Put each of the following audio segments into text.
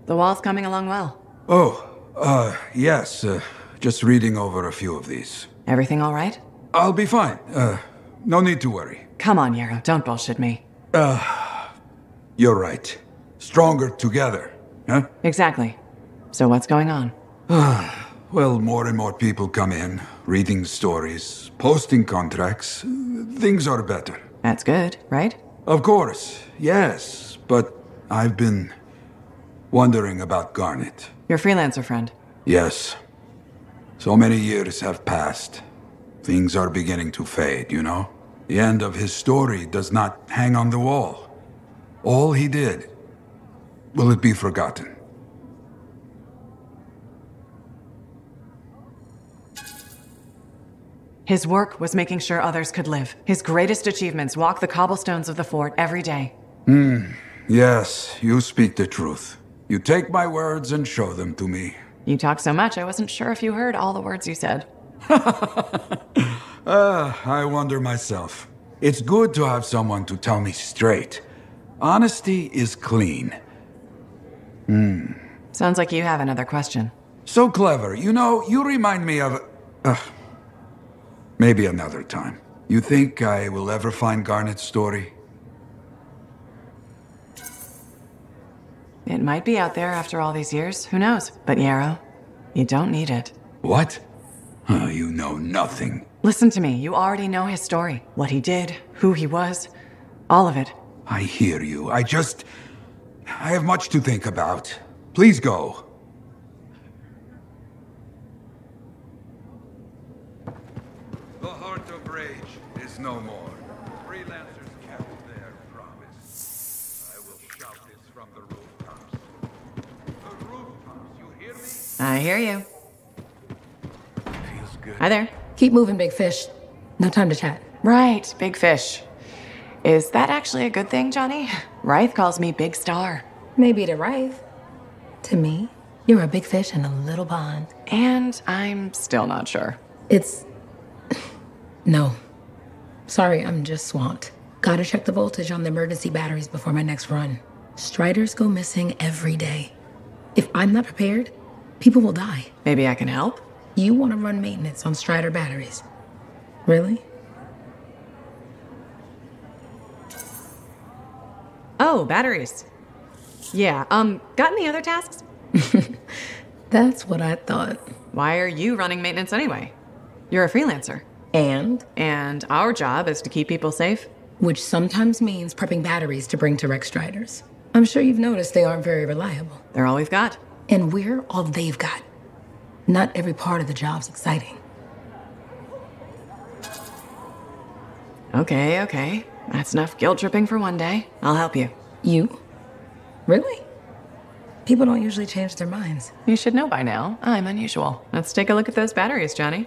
The wall's coming along well. Oh, yes. Just reading over a few of these. Everything all right? I'll be fine. No need to worry. Come on, Yarrow. Don't bullshit me. You're right. Stronger together, huh? Exactly. So what's going on? Well, more and more people come in, reading stories, posting contracts. Things are better. That's good, right? Of course, yes. But I've been wondering about Garnet. Your freelancer friend. Yes. So many years have passed. Things are beginning to fade, you know? The end of his story does not hang on the wall. All he did, will it be forgotten? His work was making sure others could live. His greatest achievements walk the cobblestones of the fort every day. Yes, you speak the truth. You take my words and show them to me. You talk so much, I wasn't sure if you heard all the words you said. I wonder myself. It's good to have someone to tell me straight. Honesty is clean. Sounds like you have another question. So clever. You know, you remind me of... maybe another time. You think I will ever find Garnet's story? It might be out there after all these years. Who knows? But Yarrow, you don't need it. What? You know nothing. Listen to me. You already know his story. What he did, who he was, all of it. I hear you. I have much to think about. Please go. The heart of rage is no more. Freelancers kept their promise. I will shout this from the rooftops. The rooftops, you hear me? I hear you. Feels good. Hi there. Keep moving, big fish. No time to chat. Right, big fish. Is that actually a good thing, Johnny? Rythe calls me Big Star. Maybe to Rythe. To me, you're a big fish in a little pond. And I'm still not sure. It's... No. Sorry, I'm just swamped. Gotta check the voltage on the emergency batteries before my next run. Striders go missing every day. If I'm not prepared, people will die. Maybe I can help? You want to run maintenance on Strider batteries? Really? Oh, batteries. Yeah, got any other tasks? That's what I thought. Why are you running maintenance anyway? You're a freelancer. And? And our job is to keep people safe? Which sometimes means prepping batteries to bring to wreck Striders. I'm sure you've noticed they aren't very reliable. They're all we've got. And we're all they've got. Not every part of the job's exciting. Okay. That's enough guilt tripping for one day. I'll help you. You? Really? People don't usually change their minds. You should know by now. I'm unusual. Let's take a look at those batteries, Johnny.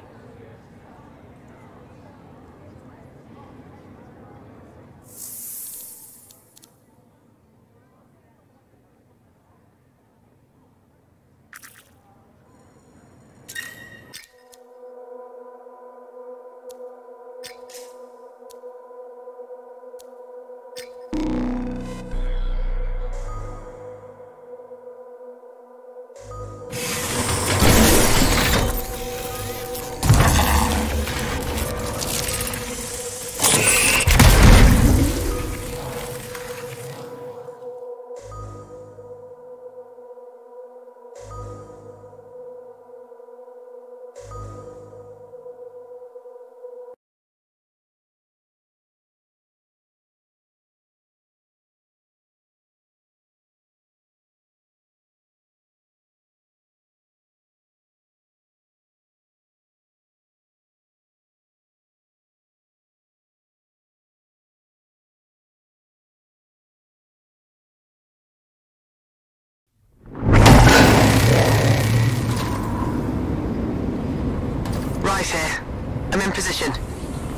Right here. I'm in position.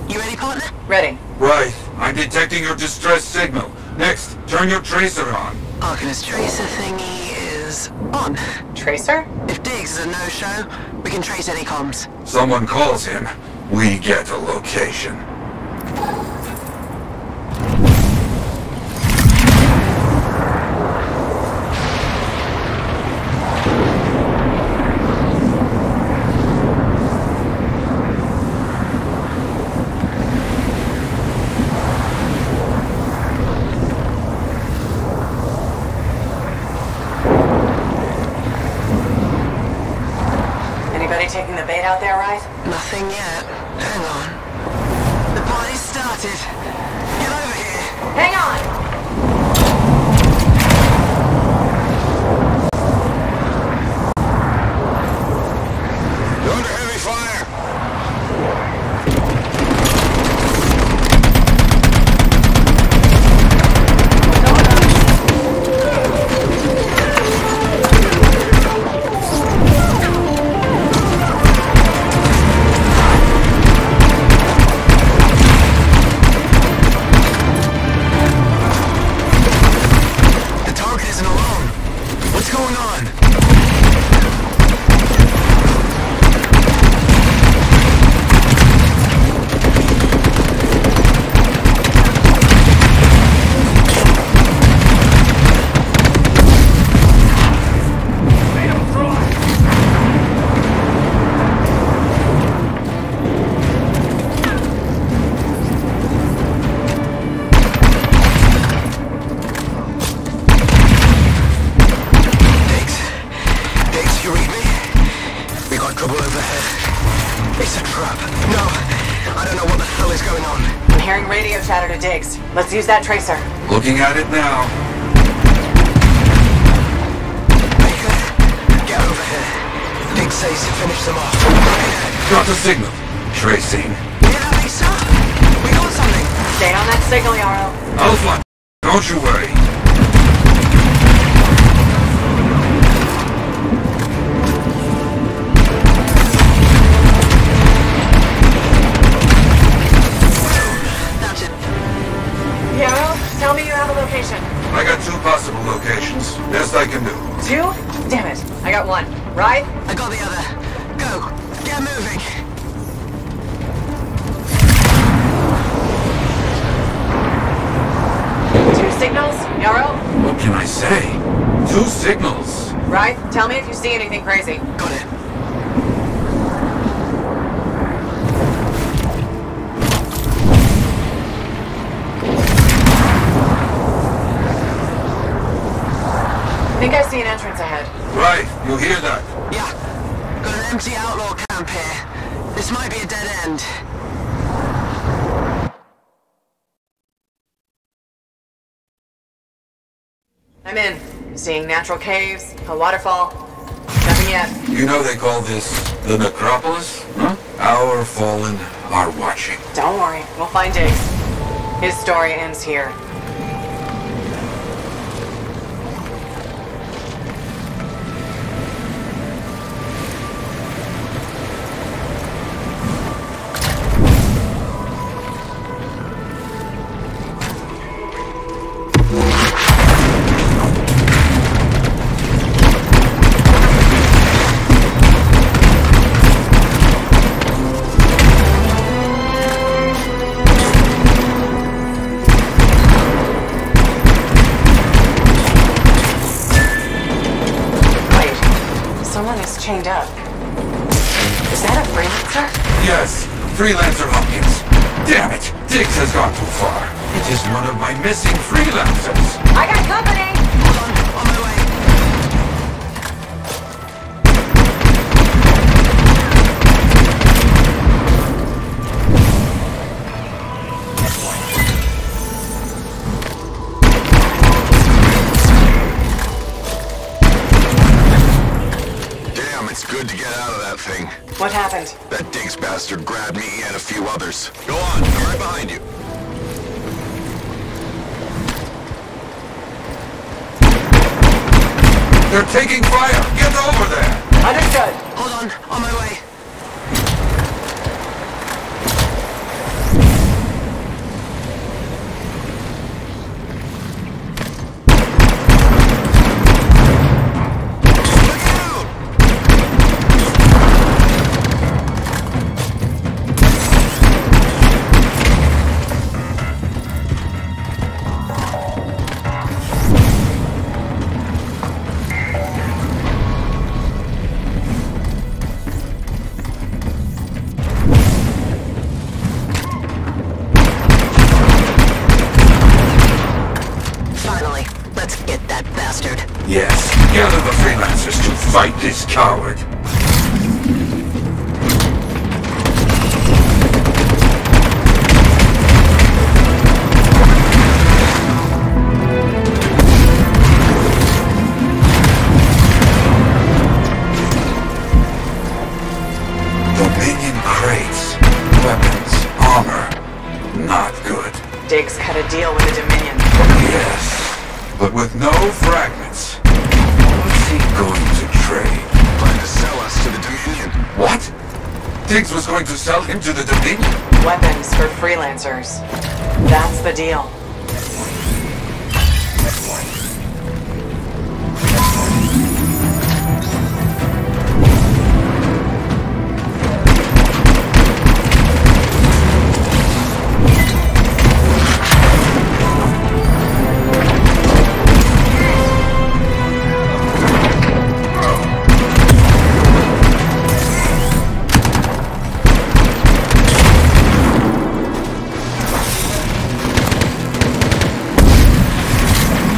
You ready, partner? Ready. Right. I'm detecting your distress signal. Next, turn your tracer on. Arcanist tracer thingy is on. Tracer? If Diggs is a no-show, we can trace any comms. Someone calls him, we get a location. Anybody taking the bait out there, right? Nothing yet. Hang on. The party's started. Get over here. Hang on! You're under heavy fire! The target isn't alone. What's going on? Diggs, you read me? We got trouble overhead. It's a trap. No, I don't know what the hell is going on. I'm hearing radio chatter to Diggs. Let's use that tracer. Looking at it now. Baker, get over here. Diggs says to finish them off. Right ahead. Got the signal. Tracing. Hear that, Lisa? We got something. Stay on that signal, Yarrow. Alpha, don't you worry. That's it. Yarrow, tell me you have a location. I got 2 possible locations. Best I can do. 2? Damn it. I got 1. Right? I got the other. Go. Get moving. Two signals, Yarrow. What can I say? 2 signals. Right? Tell me if you see anything crazy. Got it. I think I see an entrance ahead. Right, you hear that? Yeah. Got an empty outlaw camp here. This might be a dead end. I'm in. Seeing natural caves, a waterfall. Nothing yet. You know they call this the necropolis? Huh? Our fallen are watching. Don't worry, we'll find Diggs. His story ends here. Chained up. Is that a freelancer? Yes, Freelancer Hopkins. Damn it, Diggs has gone too far. It is one of my missing freelancers. I got company! Hold on my way. Damn, it's good to get out of that thing. What happened? That Diggs bastard grabbed me and a few others. Go on, I'm right behind you. They're taking fire! Get over there! Understood. Hold on my way. Yes, gather the freelancers to fight this coward. No fragments. What's he going to trade? Plan to sell us to the Dominion. What? Tiggs was going to sell him to the Dominion? Weapons for freelancers. That's the deal.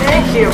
Thank you.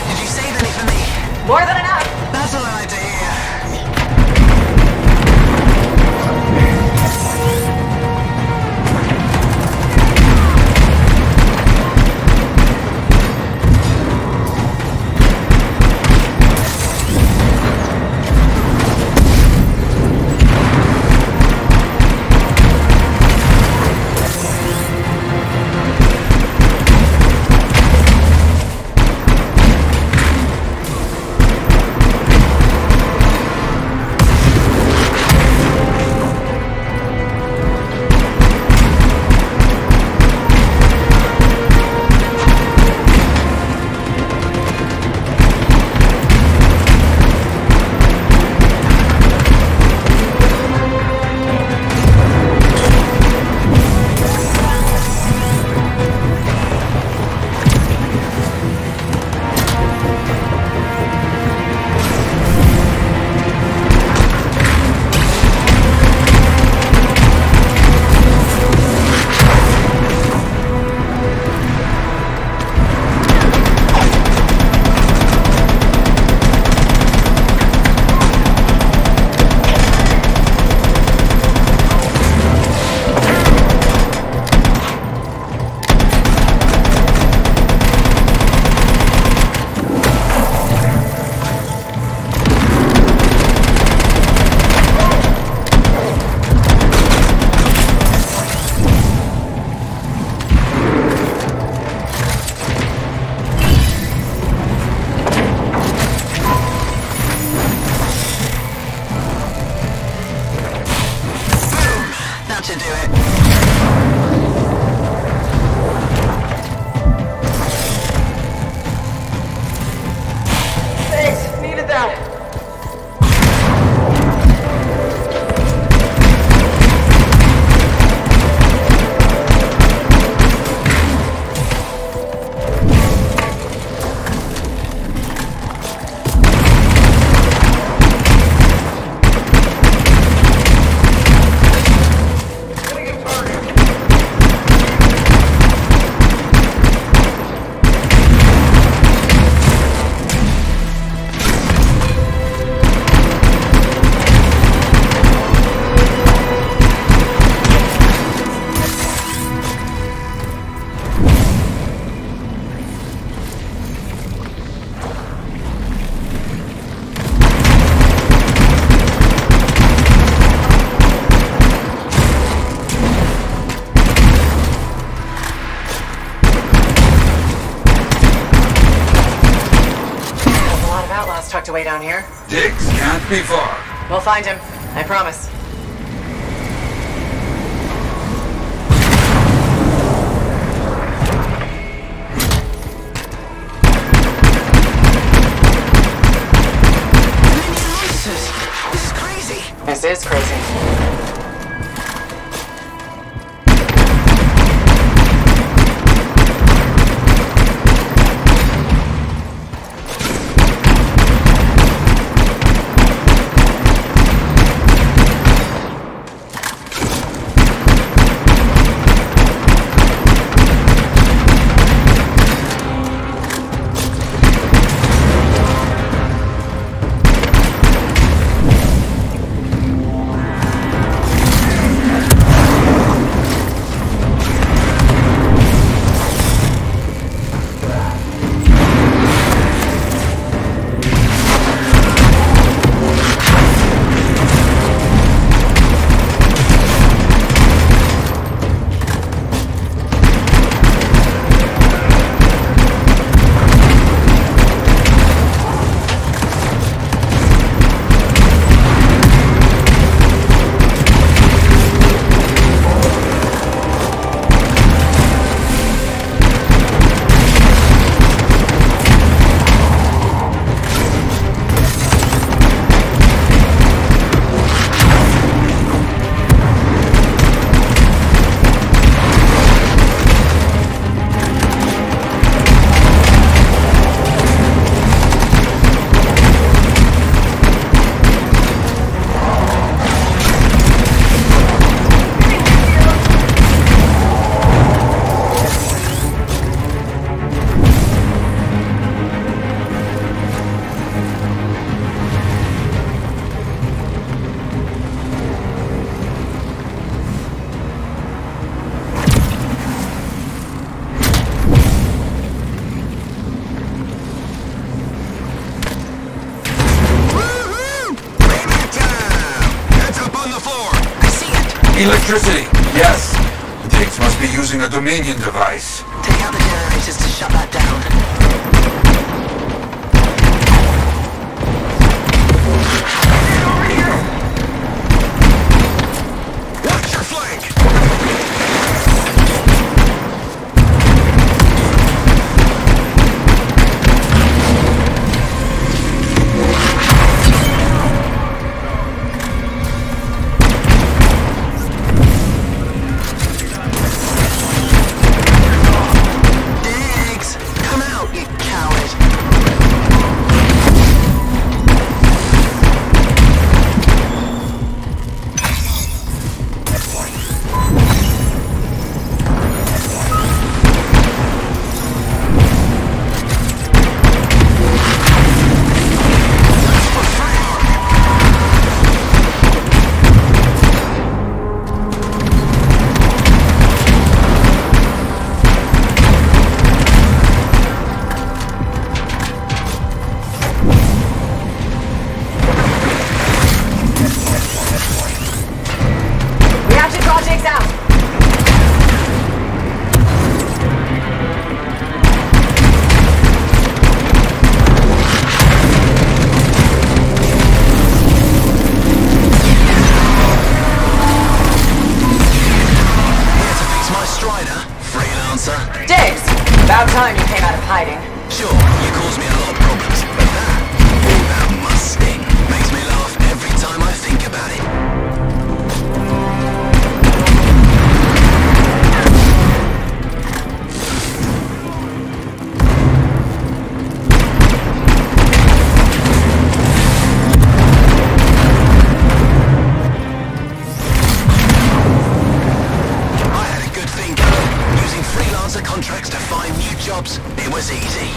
Did you save any for me? More than enough. That's what I like to hear. That should do it. Thanks. Needed that. Tucked away down here. Tiggs can't be far. We'll find him. I promise. This is crazy. This is crazy. Electricity! Yes! Diggs must be using a Dominion device. Take out the generators to shut that down. Watch your flank! Diggs! Come out, you coward! We have to draw Diggs out. Here to fix my Strider, freelancer. Diggs! About time you came out of hiding. Sure, you caused me a lot of problems, but that must sting. Makes me laugh every time I think about it. I had a good thing going. Using freelancer contracts to find new jobs, it was easy.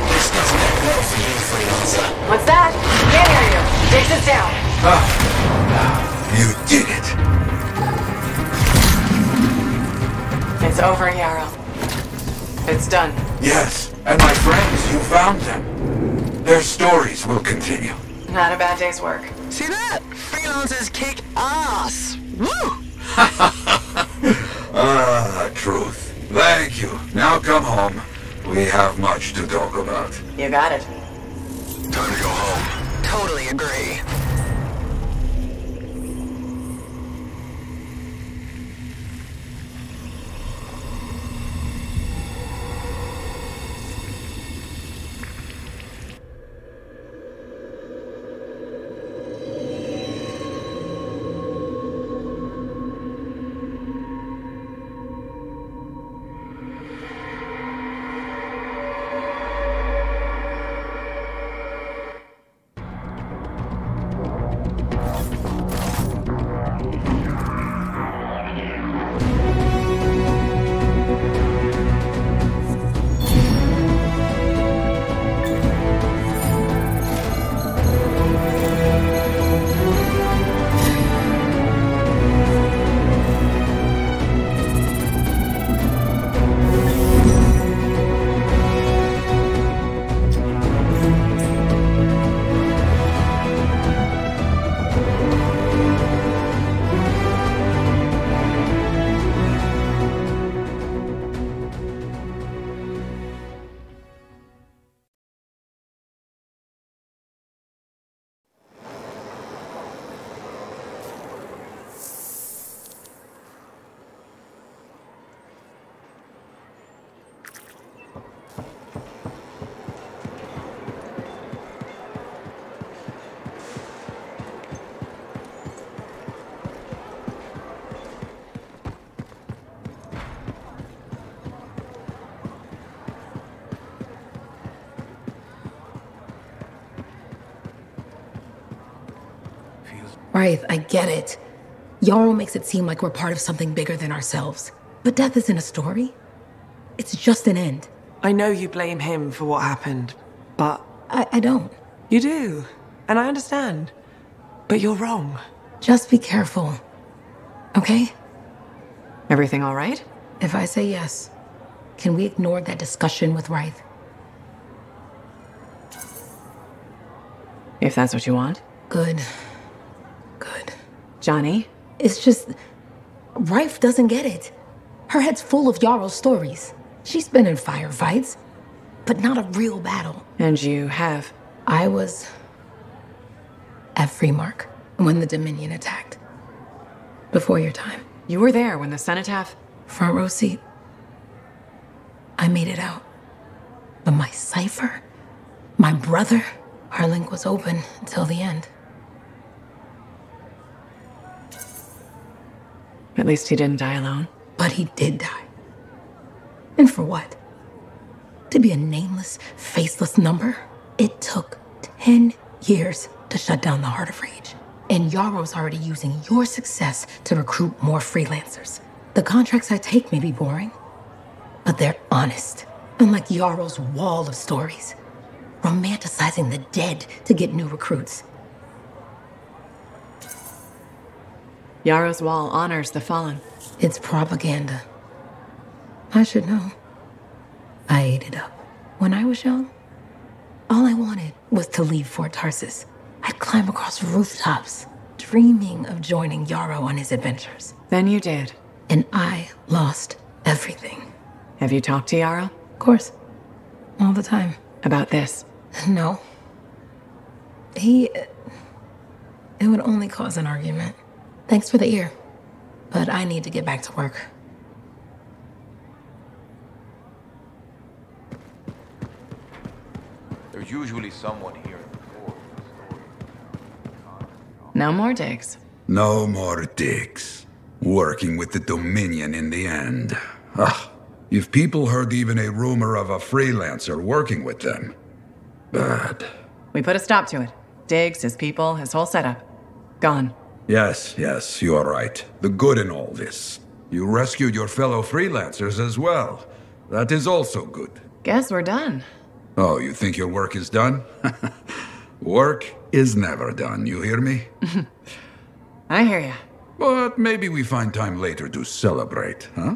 This doesn't end well for you, freelancer. What's that? Can't hear you. Diggs is down. You did it! It's over, Yarrow. It's done. Yes, and my friends, you found them. Their stories will continue. Not a bad day's work. See that? Freelancers kick ass! Woo! Ah, truth. Thank you. Now come home. We have much to talk about. You got it. Time to go home. Totally agree. Right, I get it. Yarrow makes it seem like we're part of something bigger than ourselves. But death isn't a story. It's just an end. I know you blame him for what happened, but... I don't. You do, and I understand. But you're wrong. Just be careful. Okay? Everything all right? If I say yes, can we ignore that discussion with Wraith? If that's what you want. Good. Good. Johnny? It's just... Rife doesn't get it. Her head's full of Yarrow's stories. She's been in firefights, but not a real battle. And you have. I was... at Freemark when the Dominion attacked. Before your time. You were there when the Cenotaph... Front row seat. I made it out. But my cipher, my brother, our link was open until the end. At least he didn't die alone. But he did die. And for what? To be a nameless, faceless number? It took 10 years to shut down the Heart of Rage. And Yarrow's already using your success to recruit more freelancers. The contracts I take may be boring, but they're honest. Unlike Yarrow's wall of stories, romanticizing the dead to get new recruits. Yarrow's Wall honors the fallen. It's propaganda. I should know. I ate it up. When I was young, all I wanted was to leave Fort Tarsis. I'd climb across rooftops, dreaming of joining Yarrow on his adventures. Then you did. And I lost everything. Have you talked to Yarrow? Of course. All the time. About this? No. It would only cause an argument. Thanks for the ear. But I need to get back to work. There's usually someone here in the fort. No more digs. No more digs. Working with the Dominion in the end. Ah, if people heard even a rumor of a freelancer working with them. Bad. We put a stop to it. Diggs, his people, his whole setup. Gone. Yes, you are right. The good in all this. You rescued your fellow freelancers as well. That is also good. Guess we're done. Oh, you think your work is done? Work is never done, you hear me? I hear ya. But maybe we find time later to celebrate, huh?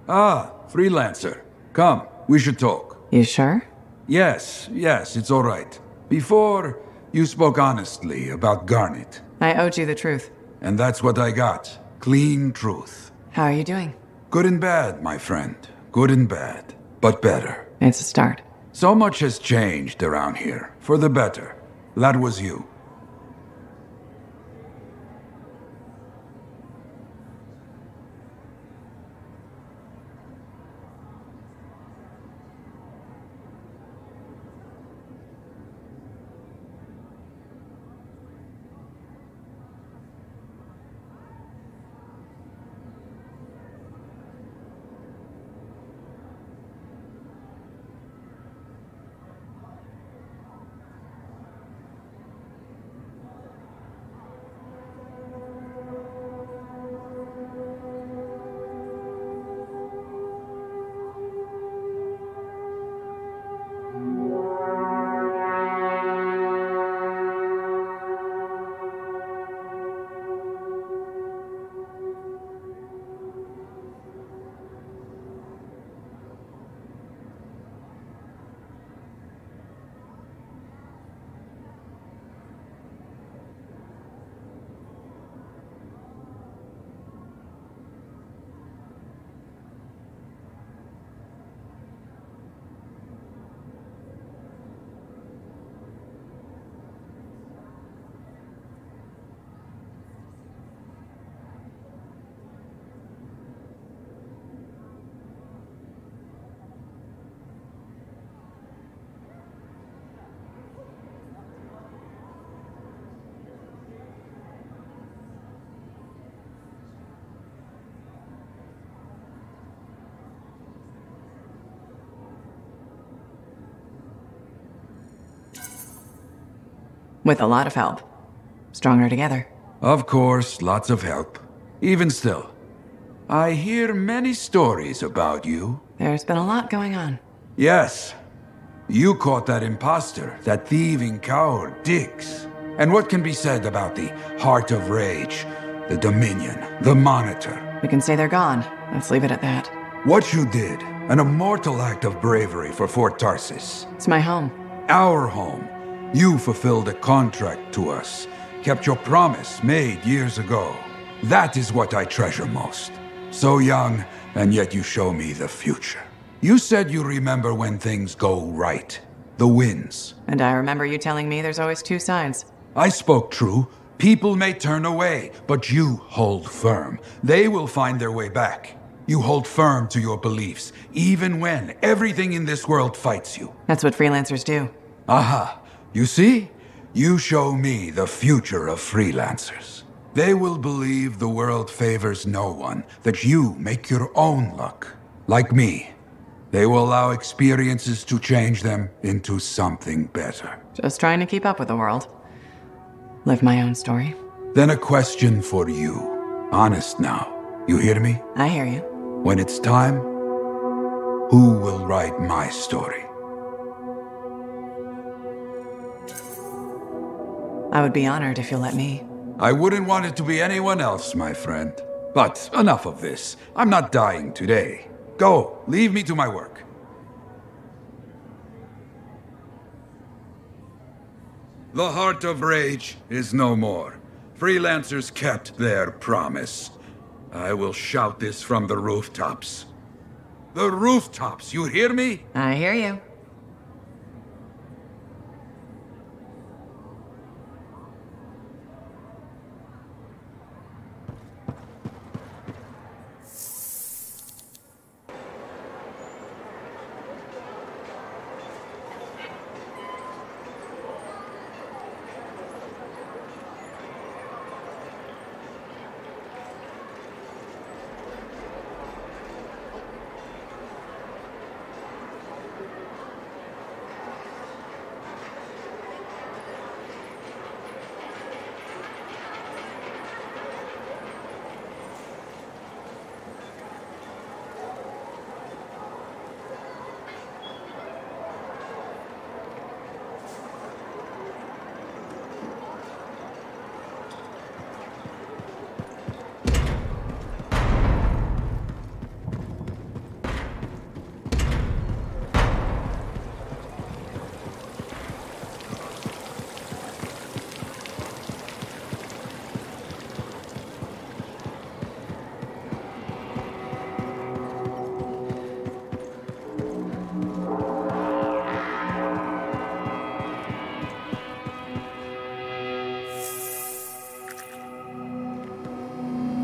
Ah, freelancer. Come, we should talk. You sure? Yes, it's all right. Before, you spoke honestly about Garnet. I owed you the truth. And that's what I got. Clean truth. How are you doing? Good and bad, my friend. Good and bad. But better. It's a start. So much has changed around here. For the better. That was you. With a lot of help. Stronger together. Of course, lots of help. Even still, I hear many stories about you. There's been a lot going on. Yes. You caught that imposter, that thieving coward, Diggs. And what can be said about the Heart of Rage, the Dominion, the Monitor? We can say they're gone. Let's leave it at that. What you did, an immortal act of bravery for Fort Tarsis. It's my home. Our home. You fulfilled a contract to us, kept your promise made years ago. That is what I treasure most. So young, and yet you show me the future. You said you remember when things go right. The wins. And I remember you telling me there's always two sides. I spoke true. People may turn away, but you hold firm. They will find their way back. You hold firm to your beliefs, even when everything in this world fights you. That's what freelancers do. Aha. You see? You show me the future of freelancers. They will believe the world favors no one, that you make your own luck. Like me. They will allow experiences to change them into something better. Just trying to keep up with the world. Live my own story. Then a question for you. Honest now. You hear me? I hear you. When it's time, who will write my story? I would be honored if you'll let me. I wouldn't want it to be anyone else, my friend. But enough of this. I'm not dying today. Go, leave me to my work. The Heart of Rage is no more. Freelancers kept their promise. I will shout this from the rooftops. The rooftops, you hear me? I hear you.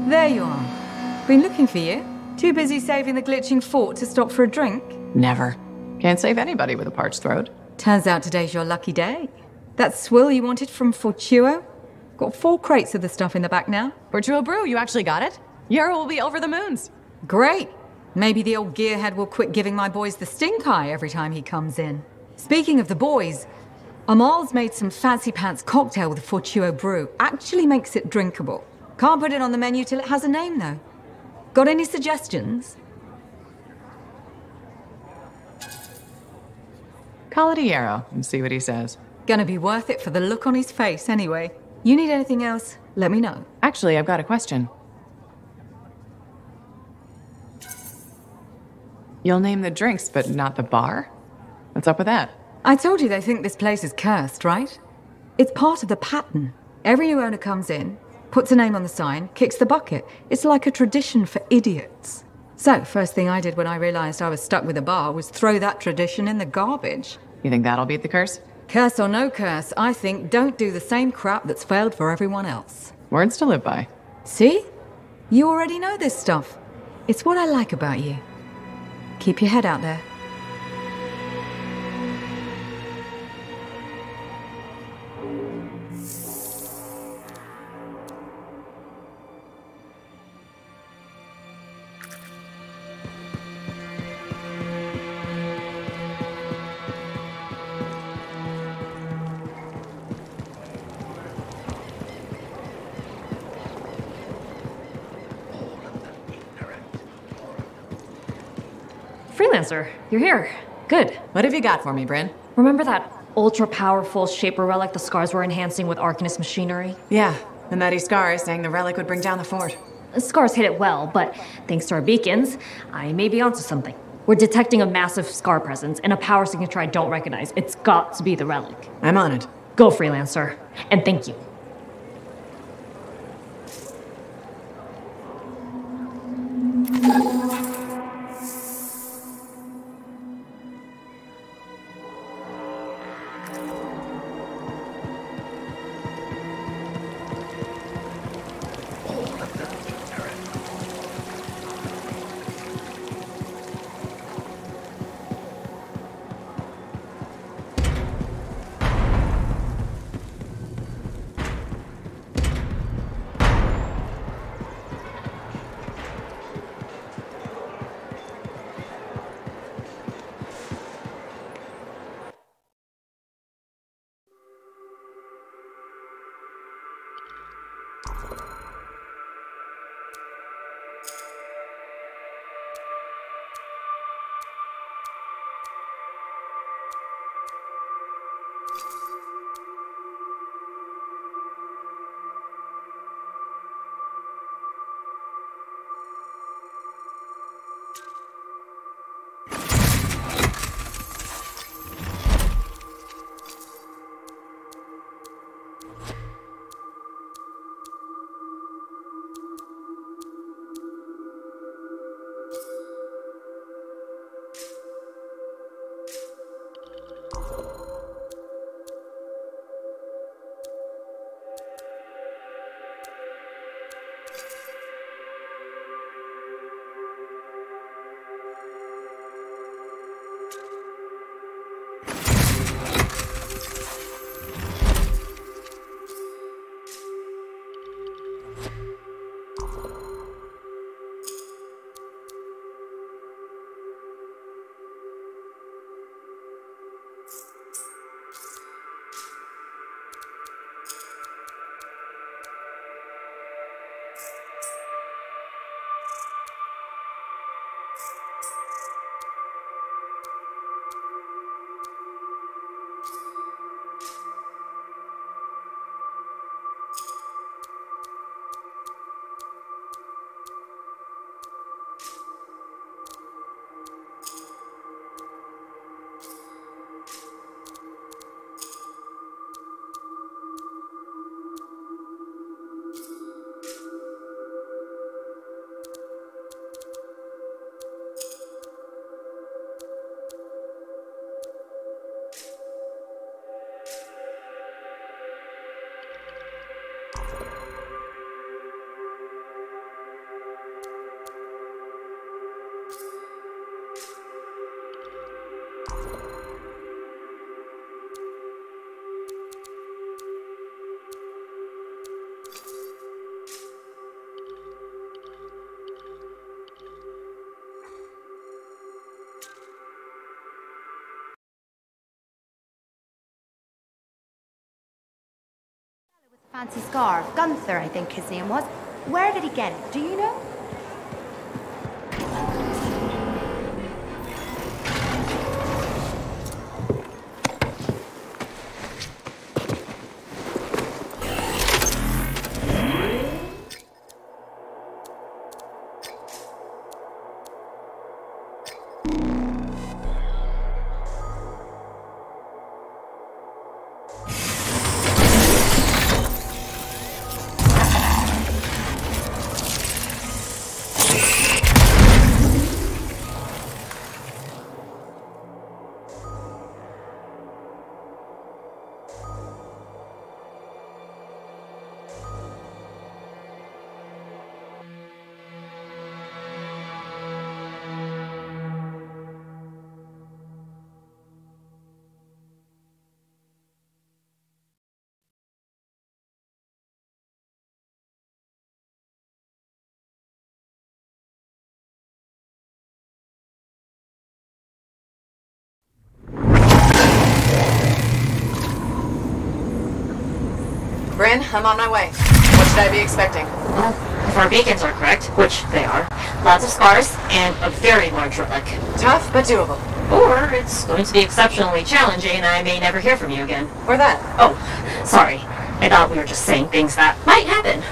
There you are. Been looking for you. Too busy saving the glitching fort to stop for a drink? Never. Can't save anybody with a parched throat. Turns out today's your lucky day. That swill you wanted from Fortuo? Got 4 crates of the stuff in the back now. Fortuo Brew, you actually got it? Yarrow will be over the moons. Great. Maybe the old gearhead will quit giving my boys the stink eye every time he comes in. Speaking of the boys, Amal's made some fancy pants cocktail with Fortuo Brew. Actually makes it drinkable. Can't put it on the menu till it has a name, though. Got any suggestions? Call it a Yarrow and see what he says. Gonna be worth it for the look on his face, anyway. You need anything else, let me know. Actually, I've got a question. You'll name the drinks, but not the bar? What's up with that? I told you they think this place is cursed, right? It's part of the pattern. Every new owner comes in, puts a name on the sign, kicks the bucket. It's like a tradition for idiots. So, first thing I did when I realized I was stuck with a bar was throw that tradition in the garbage. You think that'll beat the curse? Curse or no curse, I think don't do the same crap that's failed for everyone else. Words to live by. See? You already know this stuff. It's what I like about you. Keep your head out there. Freelancer, you're here. Good. What have you got for me, Bryn? Remember that ultra-powerful Shaper relic the Scars were enhancing with Arcanist machinery? Yeah, and that Iskar is saying the relic would bring down the fort. The Scars hit it well, but thanks to our beacons, I may be onto something. We're detecting a massive Scar presence and a power signature I don't recognize. It's got to be the relic. I'm on it. Go, Freelancer. And thank you. Fancy scarf. Gunther, I think his name was. Where did he get it? Do you know? Bryn, I'm on my way. What should I be expecting? Well, if our beacons are correct, which they are, lots of scars and a very large relic. Tough, but doable. Or it's going to be exceptionally challenging and I may never hear from you again. Or that. Oh, sorry. I thought we were just saying things that might happen.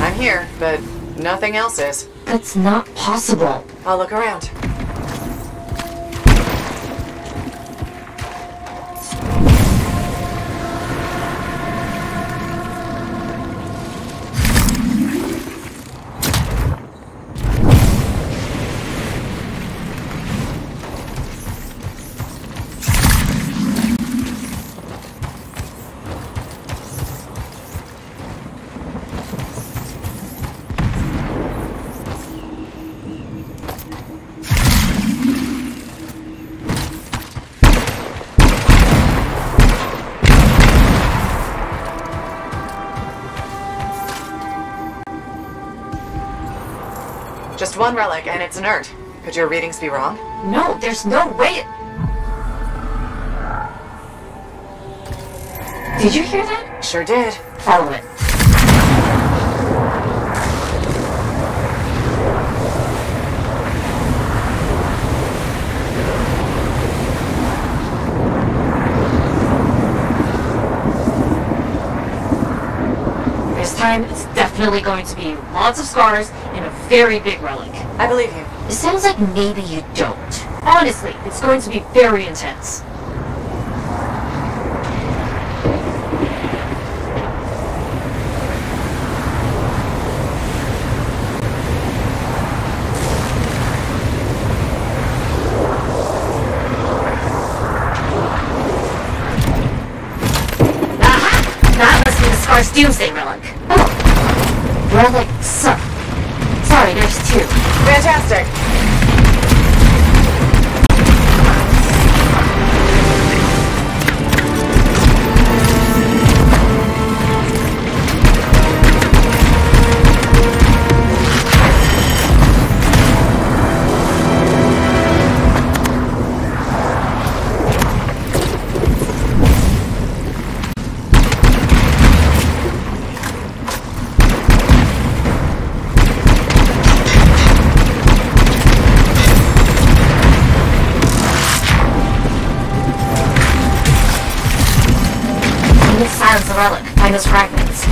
I'm here, but nothing else is. That's not possible. I'll look around. Just one relic, and it's inert. Could your readings be wrong? No, there's no way. Did you hear that? Sure did. Follow it. This time, it's definitely going to be lots of scars and a very big relic. I believe you. It sounds like maybe you don't. Honestly, it's going to be very intense. Aha! That must be the Scar's Doomsday relic. Oh, relic Sorry, there's two. Fantastic. Silence the relic. Find those fragments.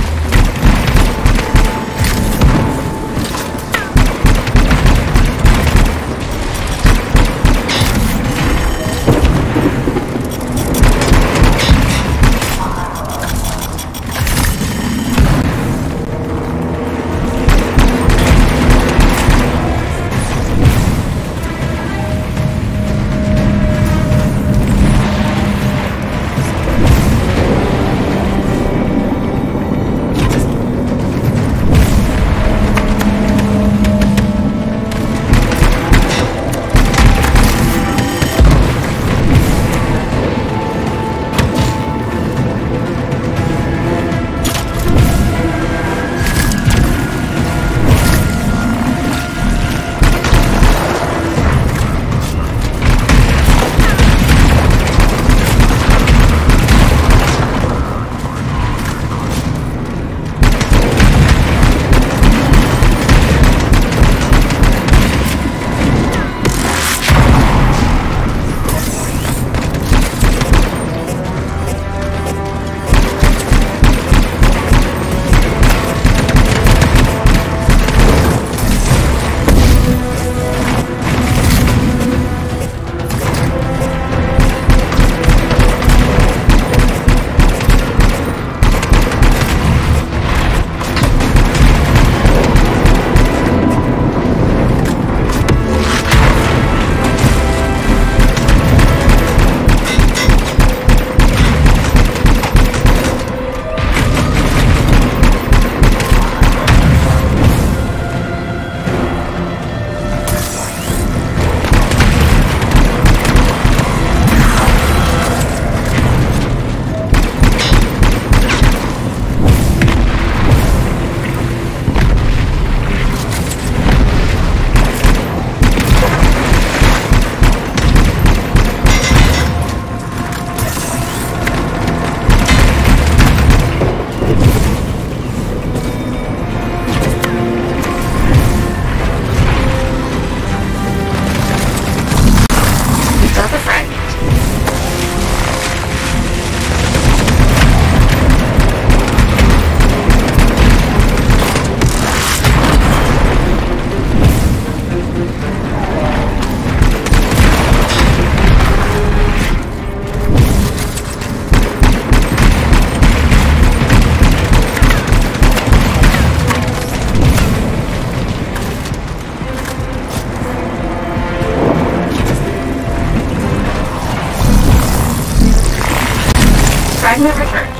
Fragment returned.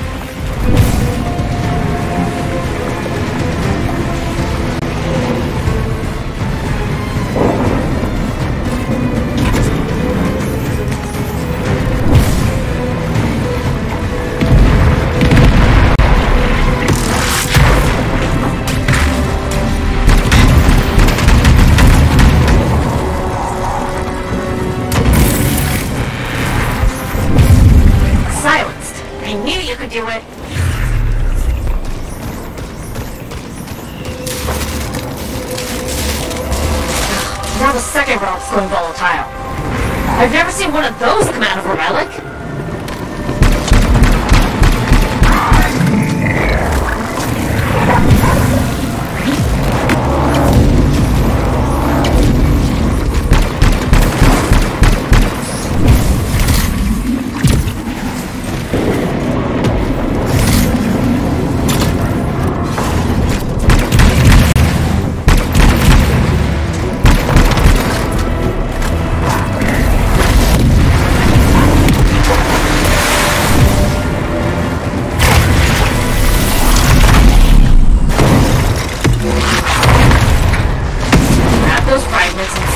Do it. Now the second rock's going volatile. I've never seen one of those come out of a relic.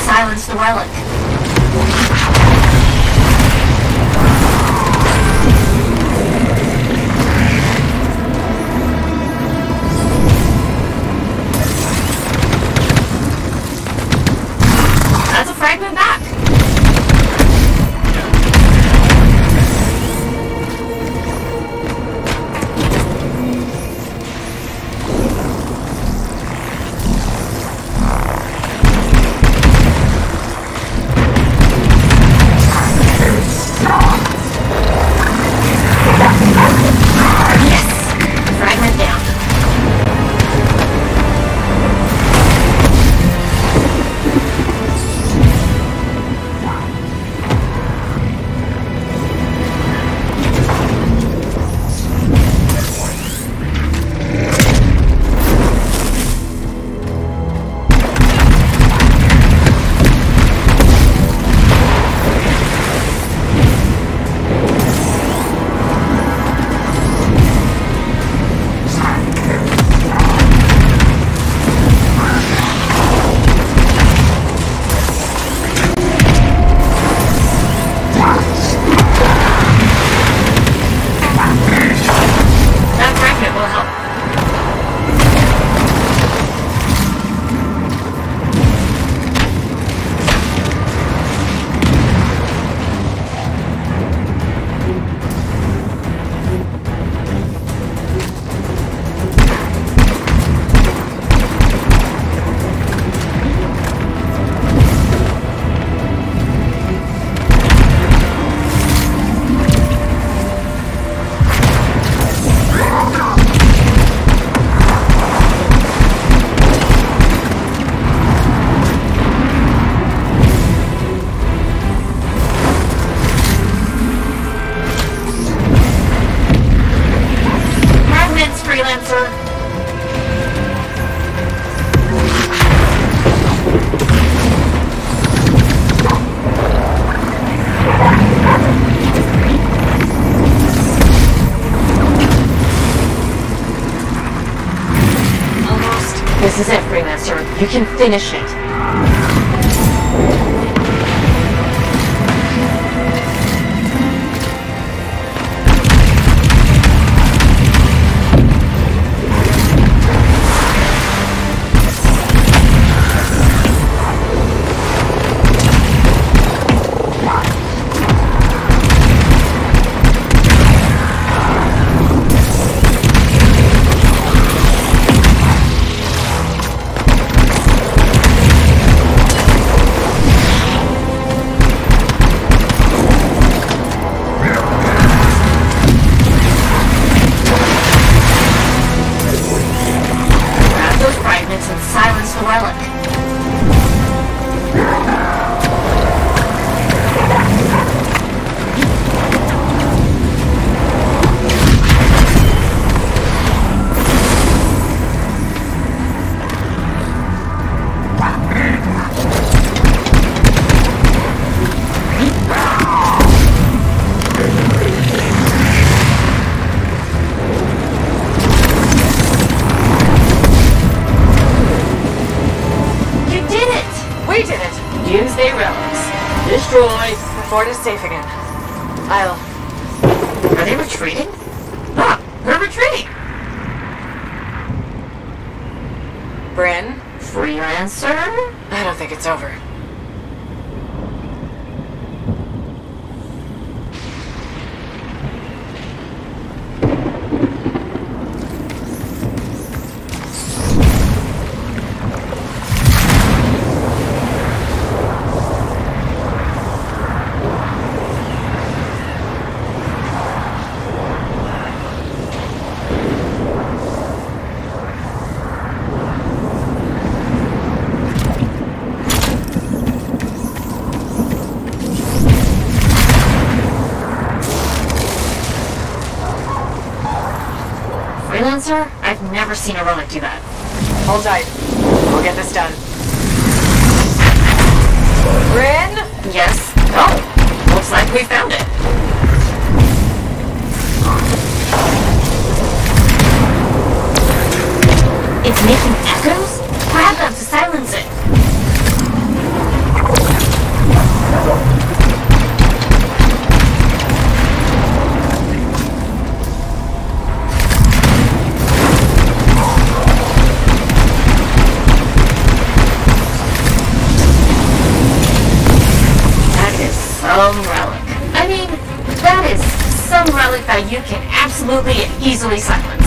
Silence the relic. That's a fragment back. This is it, Freelancer. You can finish it. fort is safe again. I'll... Are they retreating? Ah, they're retreating! Bryn? Freelancer? I don't think it's over. Freelancer? I've never seen a relic do that. Hold tight. We'll get this done. Bryn? Yes? Oh, looks like we found it. It's making echoes? Grab them to silence it. Some relic. I mean, that is some relic that you can absolutely and easily silence.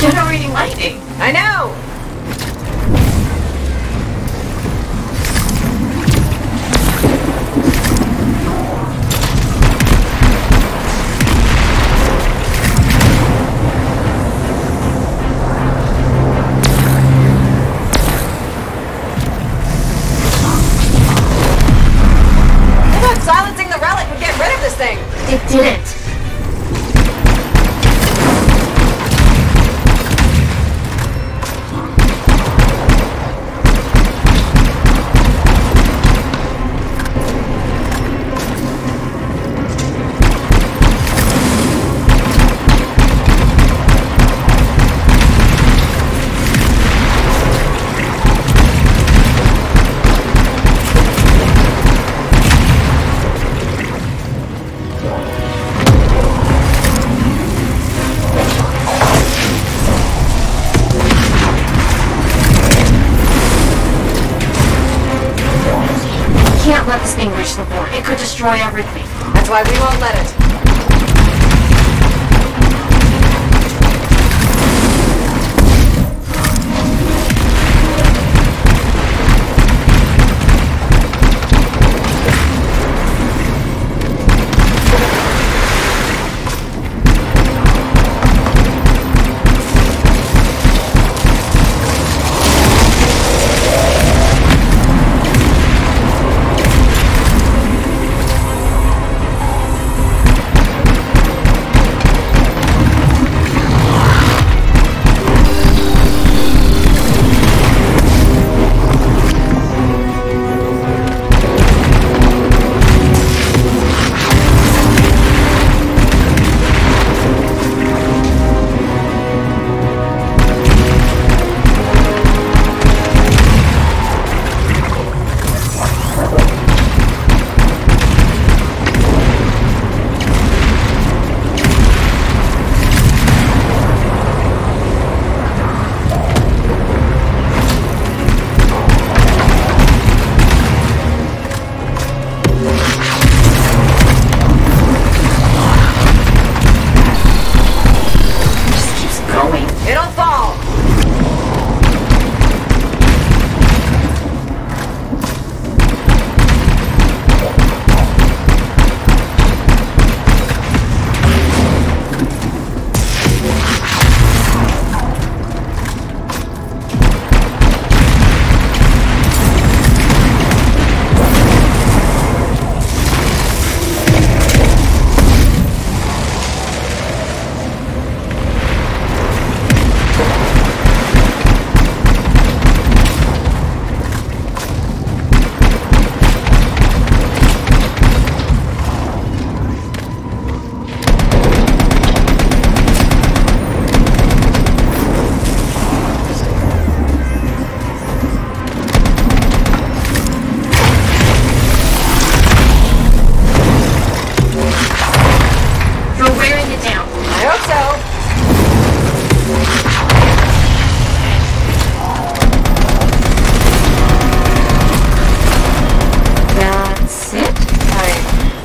Generating lightning. I know! I thought silencing the relic would get rid of this thing. It didn't. Can't let this thing reach the board. It could destroy everything. That's why we won't let it.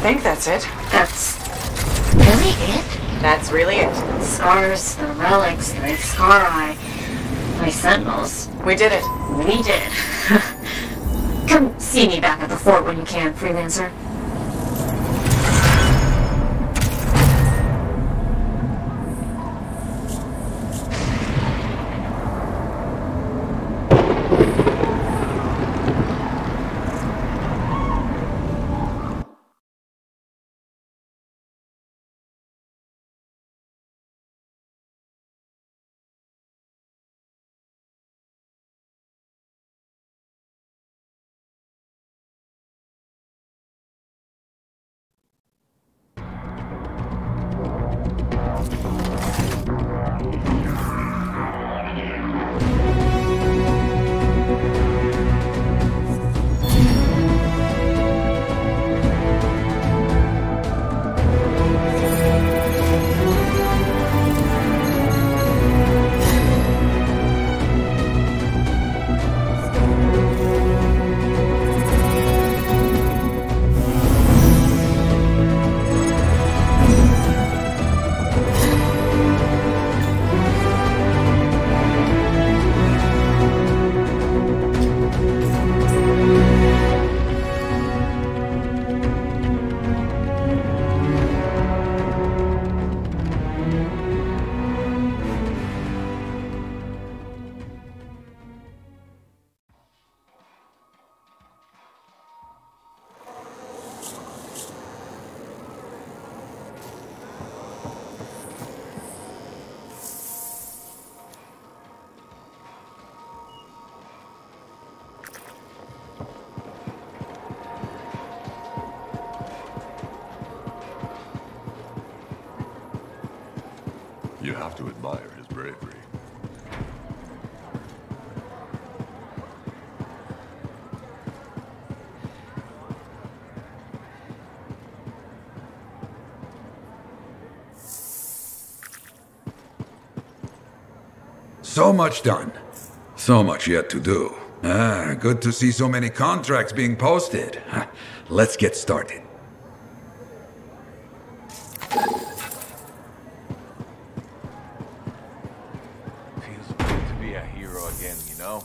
think that's it. That's really it? That's really it. Scars, the relics, the Scar Eye, my sentinels. We did it. We did. Come see me back at the fort when you can, freelancer. You have to admire his bravery. So much done. So much yet to do. Good to see so many contracts being posted. Let's get started. Feels good to be a hero again, you know?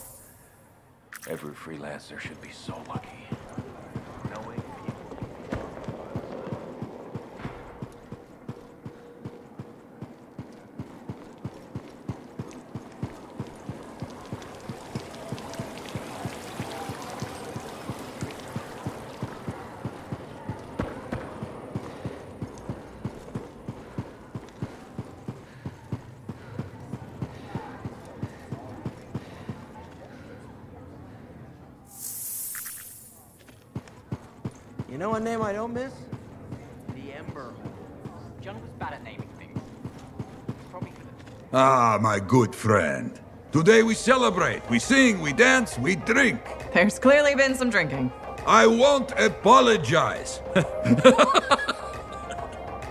Every freelancer should be so lucky. Knowing You know a name I don't miss? The Ember. John was bad at naming things. Probably could have... Ah, my good friend. Today we celebrate, we sing, we dance, we drink. There's clearly been some drinking. I won't apologize.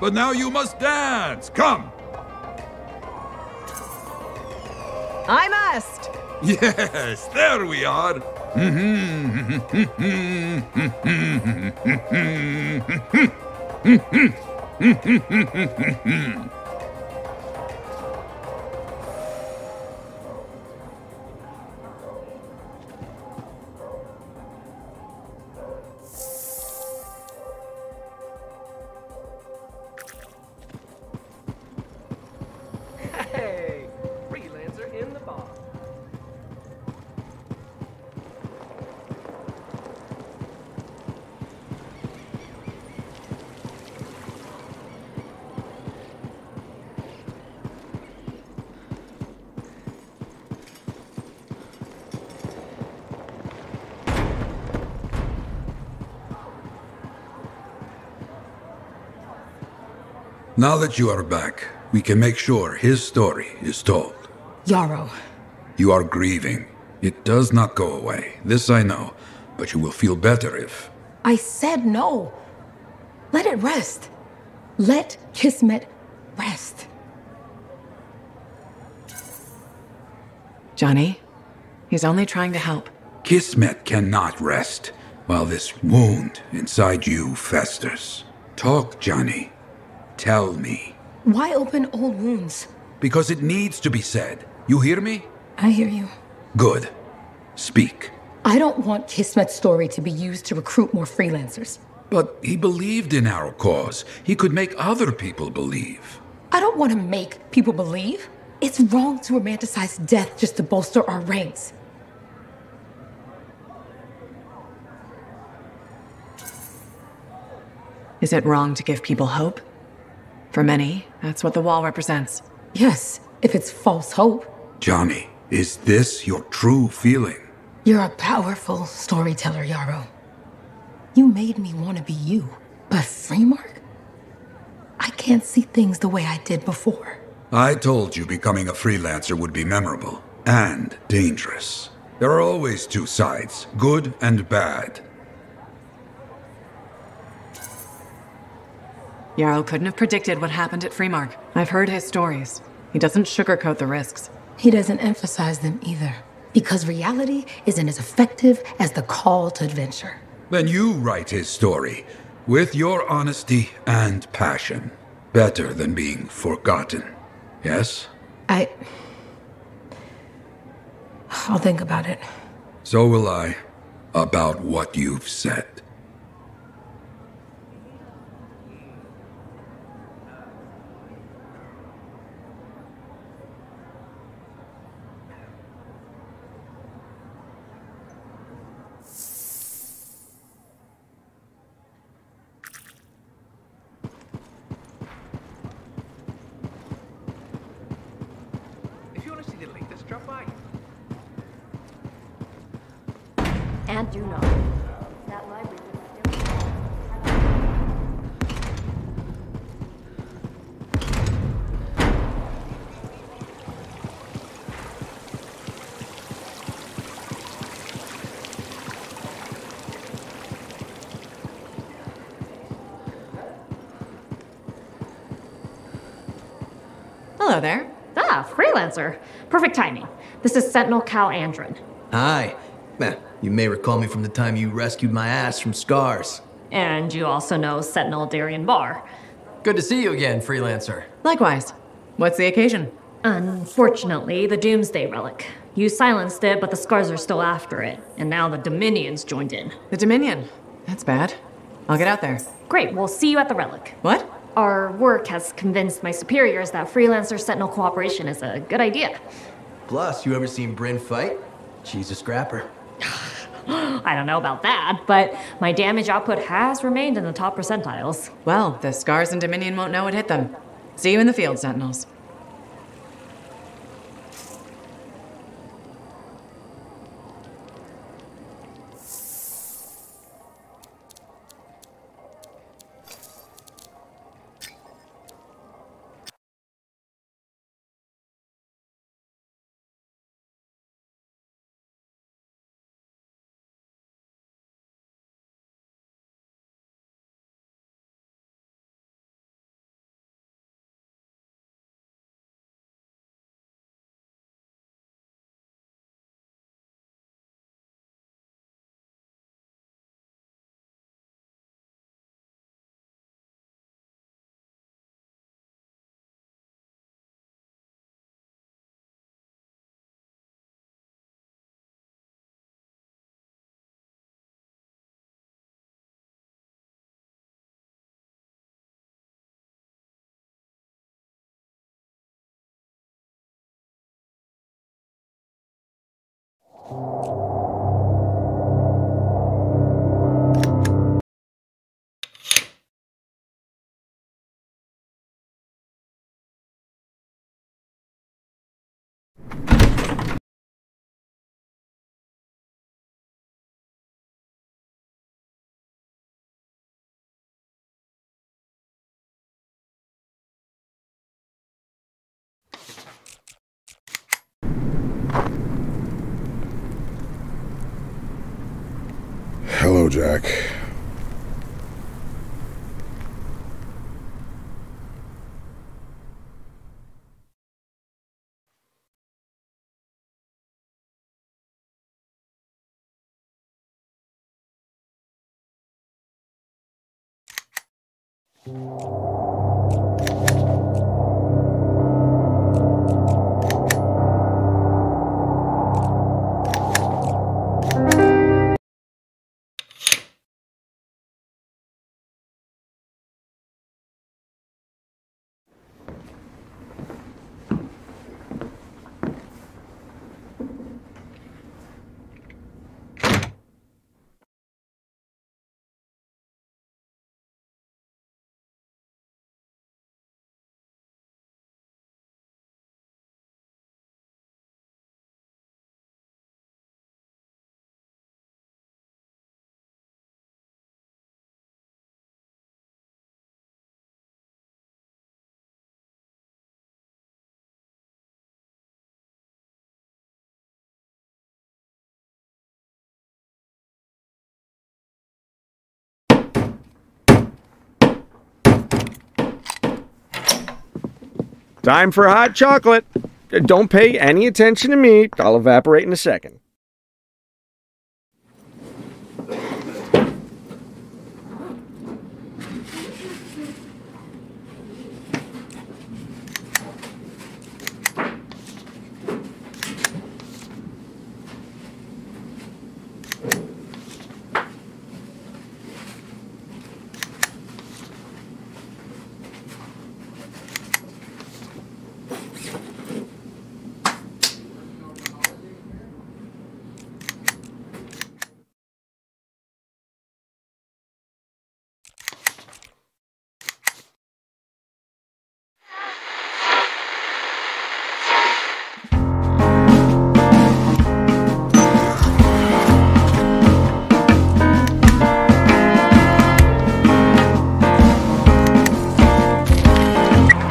But now you must dance. Come. I must. Yes, there we are. Hey! Freelancer in the bar. Now that you are back, we can make sure his story is told. Yarrow. You are grieving. It does not go away. This I know. But you will feel better if... I said no. Let it rest. Let Kismet rest. Johnny, he's only trying to help. Kismet cannot rest while this wound inside you festers. Talk, Johnny. Tell me. Why open old wounds? Because it needs to be said. You hear me? I hear you. Good. Speak. I don't want Kismet's story to be used to recruit more freelancers. But he believed in our cause. He could make other people believe. I don't want to make people believe. It's wrong to romanticize death just to bolster our ranks. Is it wrong to give people hope? For many, that's what the wall represents. Yes, if it's false hope. Johnny, is this your true feeling? You're a powerful storyteller, Yarrow. You made me want to be you. But Freemark? I can't see things the way I did before. I told you becoming a freelancer would be memorable and dangerous. There are always two sides, good and bad. Yarrow couldn't have predicted what happened at Freemark. I've heard his stories. He doesn't sugarcoat the risks. He doesn't emphasize them either. Because reality isn't as effective as the call to adventure. Then you write his story, with your honesty and passion. Better than being forgotten. Yes? I'll think about it. So will I. About what you've said. And do not. That library Hello there. Ah, freelancer. Perfect timing. This is Sentinel Cal Andron. Hi. You may recall me from the time you rescued my ass from scars. And you also know Sentinel Darian Barr. Good to see you again, freelancer. Likewise. What's the occasion? Unfortunately, the Doomsday Relic. You silenced it, but the scars are still after it. And now the Dominion's joined in. The Dominion? That's bad. I'll get out there. Great, we'll see you at the Relic. What? Our work has convinced my superiors that freelancer-Sentinel cooperation is a good idea. Plus, you ever seen Bryn fight? She's a scrapper. I don't know about that, but my damage output has remained in the top percentiles. Well, the Scars and Dominion won't know it hit them. See you in the field, Sentinels. Hello, Jack. Time for hot chocolate. Don't pay any attention to me. I'll evaporate in a second.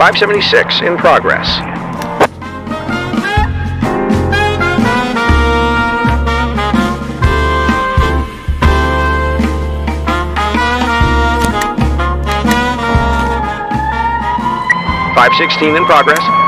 .576 in progress. .516 in progress.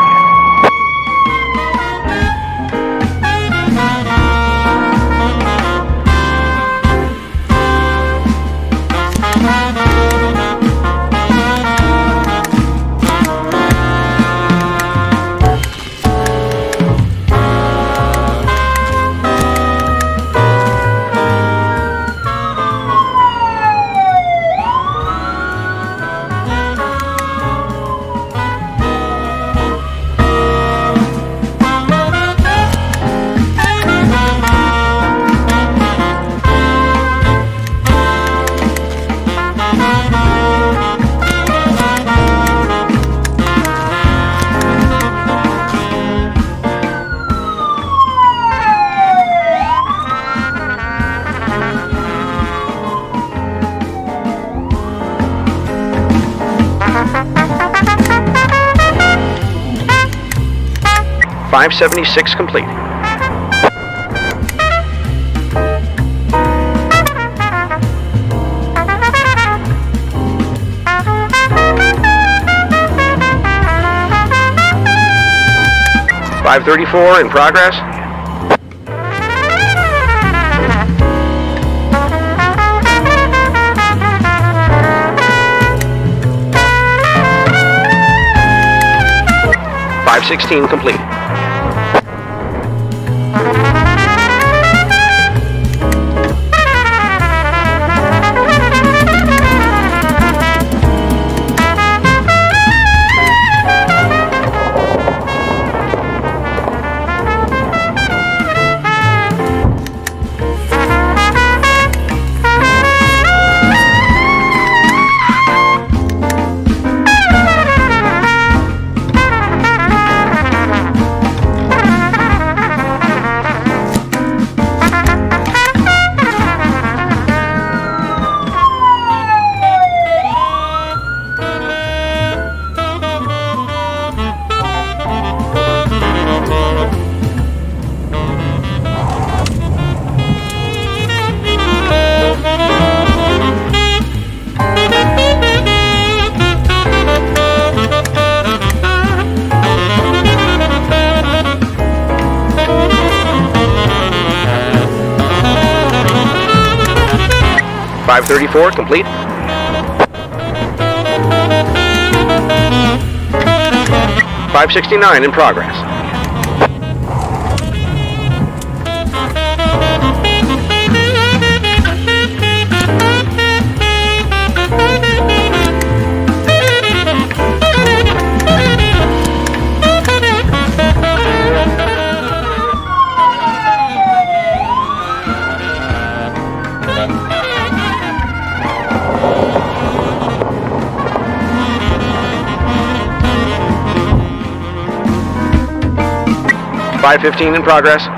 .576 complete. .534 in progress. .516 complete. .534 complete. 569 in progress. .515 in progress.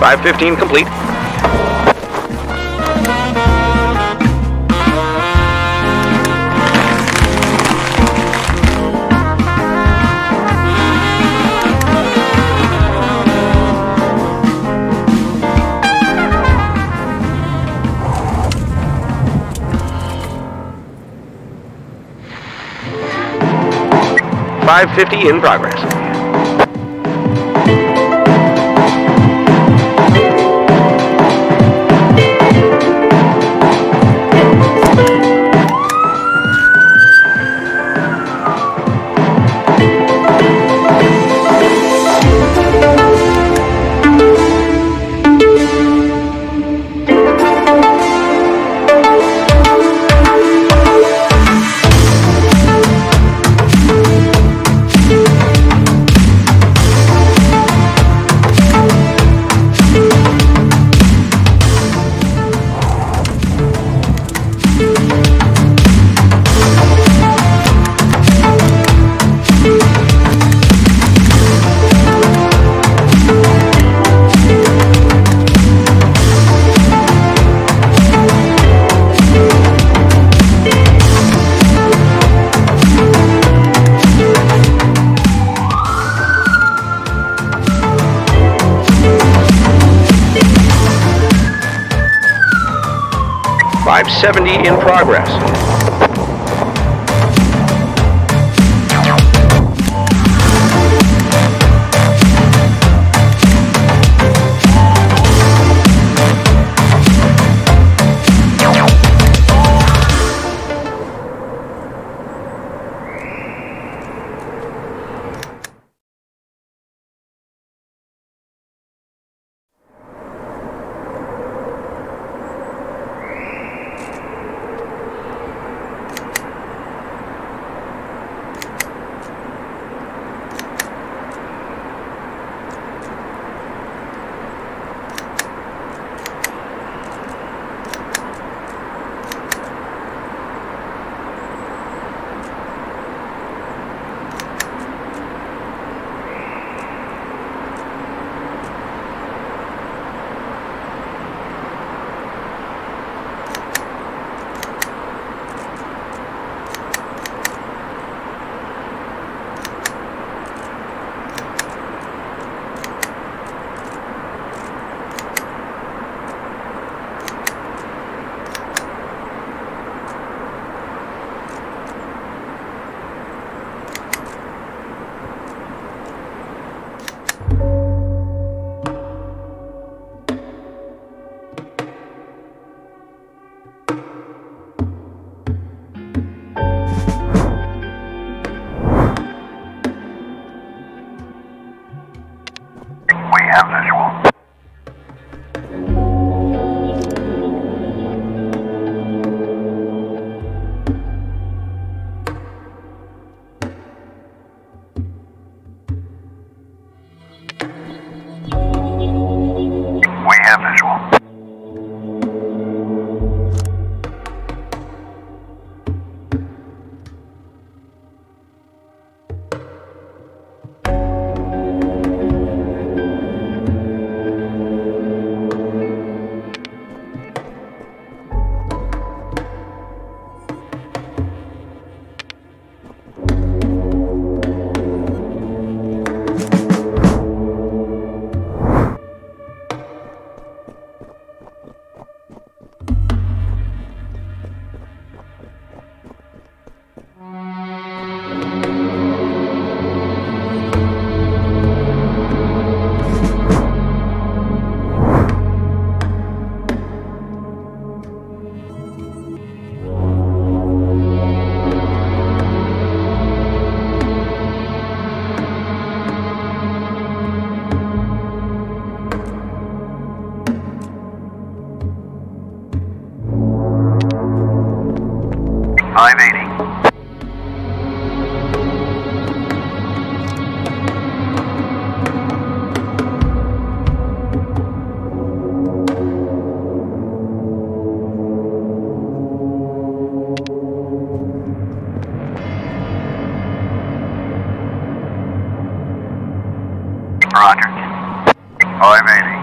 .515 complete. .550 in progress. .570 in progress. 580. Roger. 580.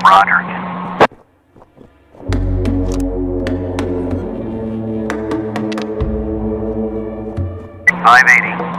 Roger. 580.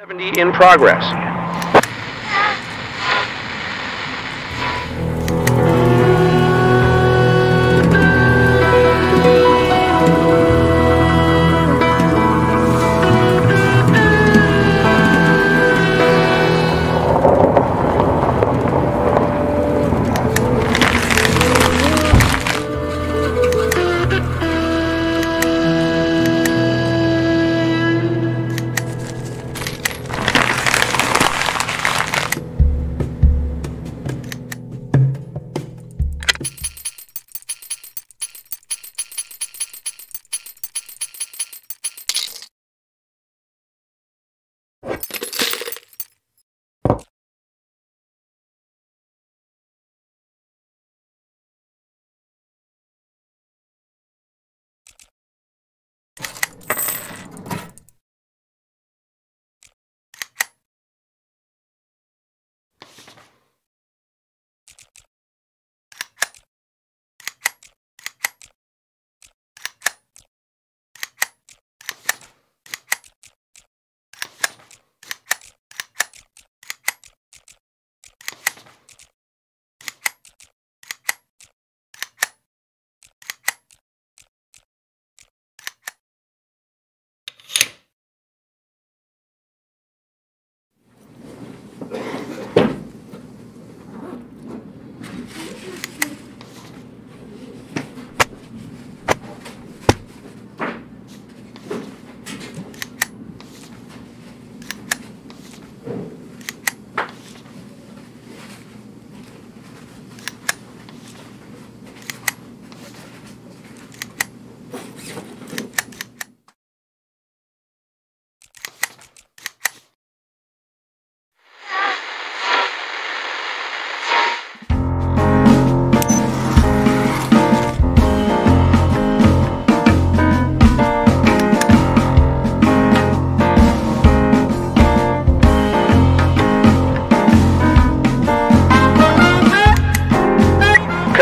70 in progress.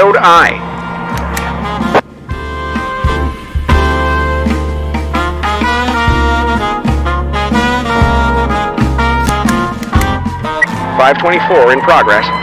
Code I. .524 in progress.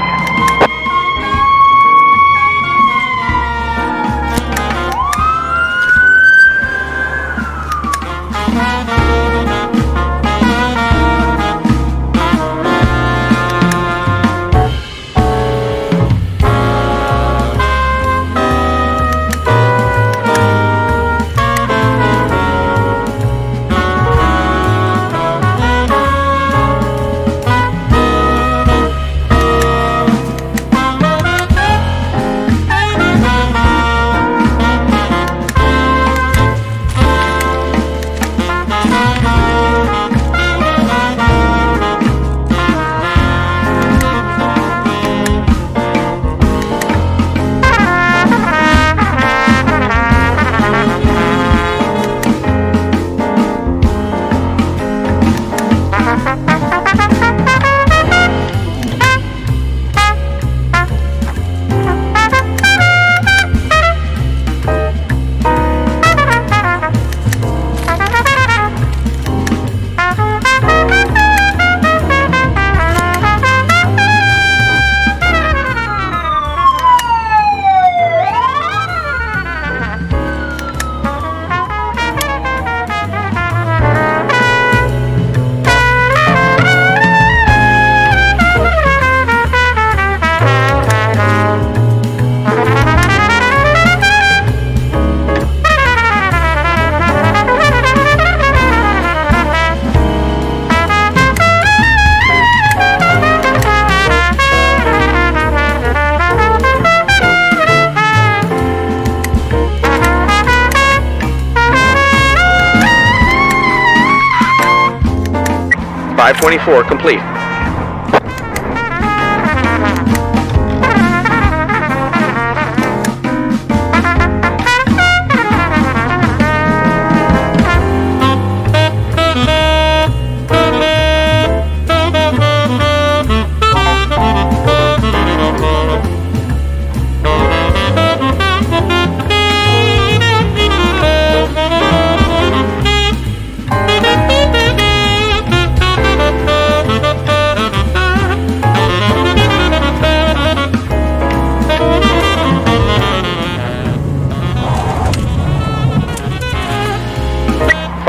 .524 complete.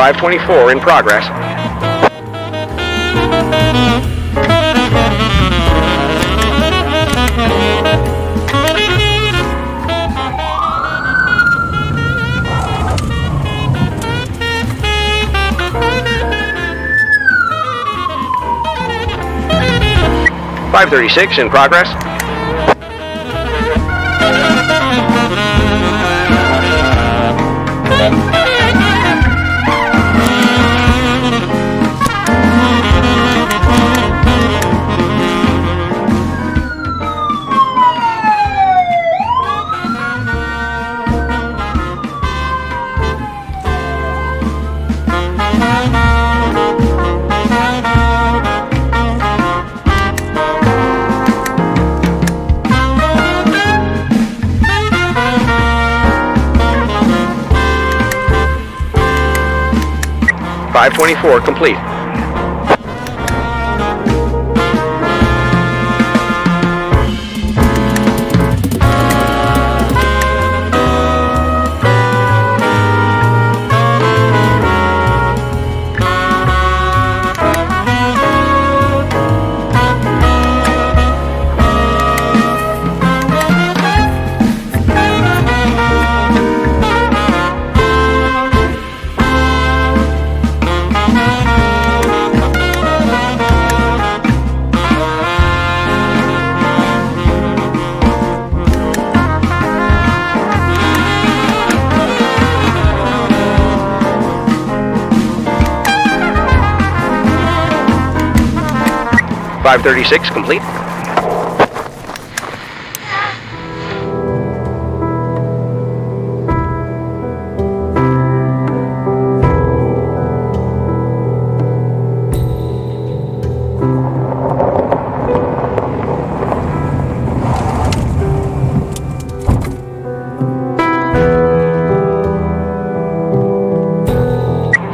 524 in progress. .536 in progress. .524 complete. .536 complete.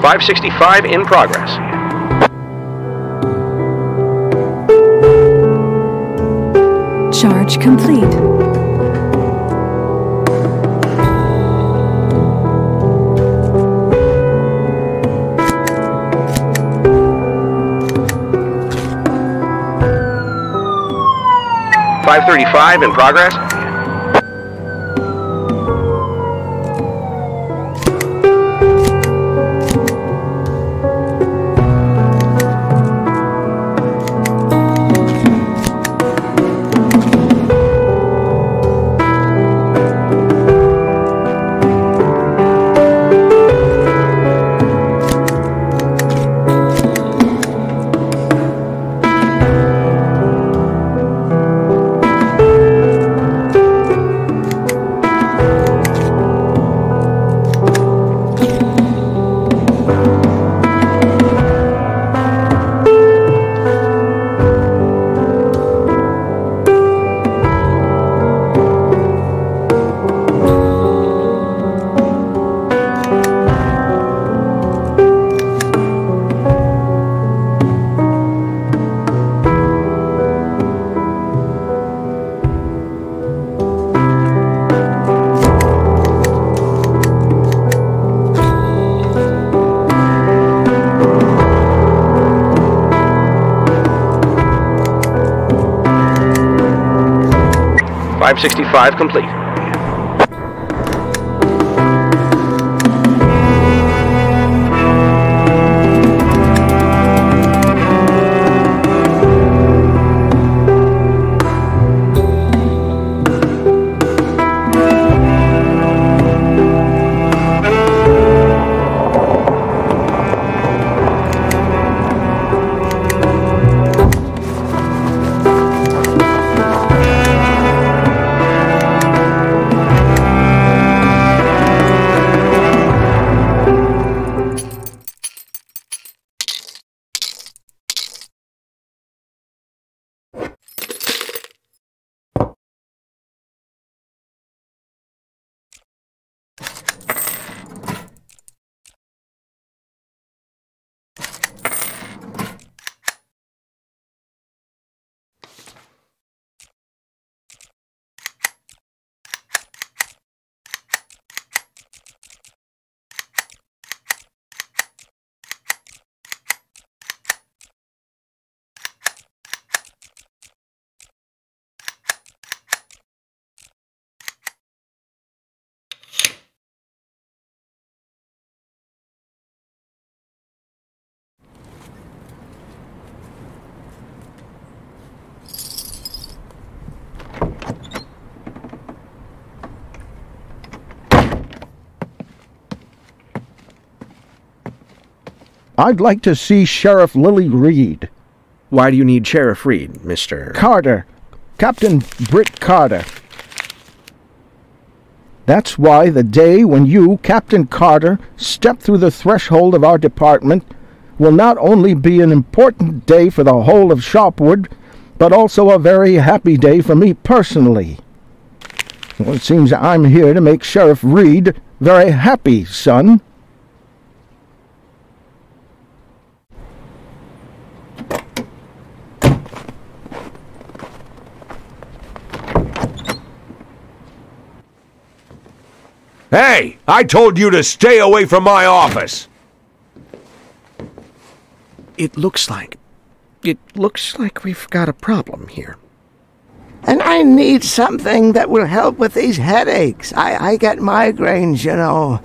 .565 in progress. Charge complete. .535 in progress. .565 complete. I'd like to see Sheriff Lily Reed. Why do you need Sheriff Reed, Mr. Carter. Captain Britt Carter. That's why the day when you, Captain Carter, step through the threshold of our department will not only be an important day for the whole of Sharpwood, but also a very happy day for me personally. Well, it seems I'm here to make Sheriff Reed very happy, son. Hey, I told you to stay away from my office. It looks like we've got a problem here. And I need something that will help with these headaches. I get migraines, you know.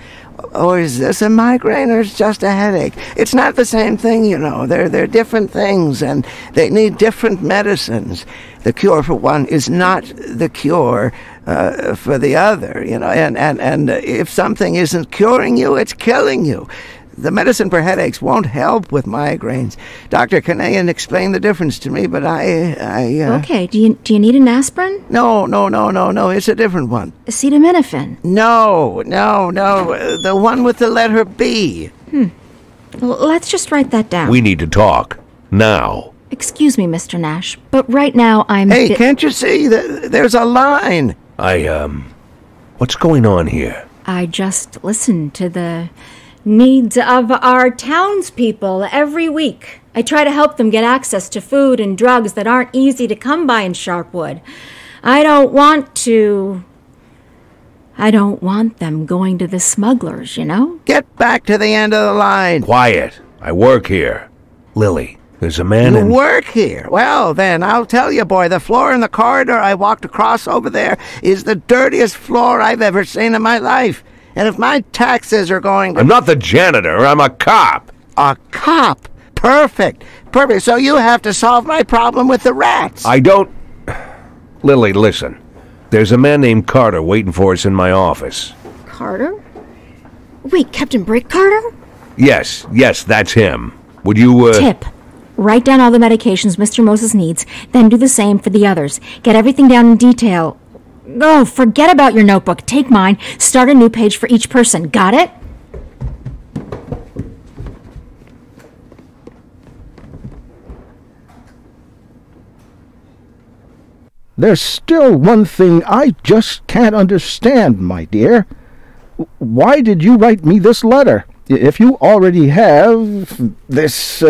Or is this a migraine or is it just a headache? It's not the same thing, you know. They're different things and they need different medicines. The cure for one is not the cure for the other, you know. And if something isn't curing you, it's killing you. The medicine for headaches won't help with migraines. Dr. Kanayan explained the difference to me, but Okay, do you need an aspirin? No, it's a different one. Acetaminophen? No, the one with the letter B. Well, let's just write that down. We need to talk. Now. Excuse me, Mr. Nash, but right now I'm... Hey, can't you see? There's a line. What's going on here? I just listened to the needs of our townspeople every week. I try to help them get access to food and drugs that aren't easy to come by in Sharpwood. I don't want them going to the smugglers, you know? Get back to the end of the line. Quiet. I work here. Lily, there's a man You work here? Well, then, I'll tell you, boy, the floor in the corridor I walked across over there is the dirtiest floor I've ever seen in my life. And if my taxes are going to... I'm not the janitor, I'm a cop. A cop? Perfect. So you have to solve my problem with the rats. I don't... Lily, listen. There's a man named Carter waiting for us in my office. Carter? Wait, Captain Britt Carter? Yes, that's him. Would you, Tip. Write down all the medications Mr. Moses needs, then do the same for the others. Get everything down in detail. Oh, forget about your notebook. Take mine. Start a new page for each person. Got it? There's still one thing I just can't understand, my dear. Why did you write me this letter? If you already have this...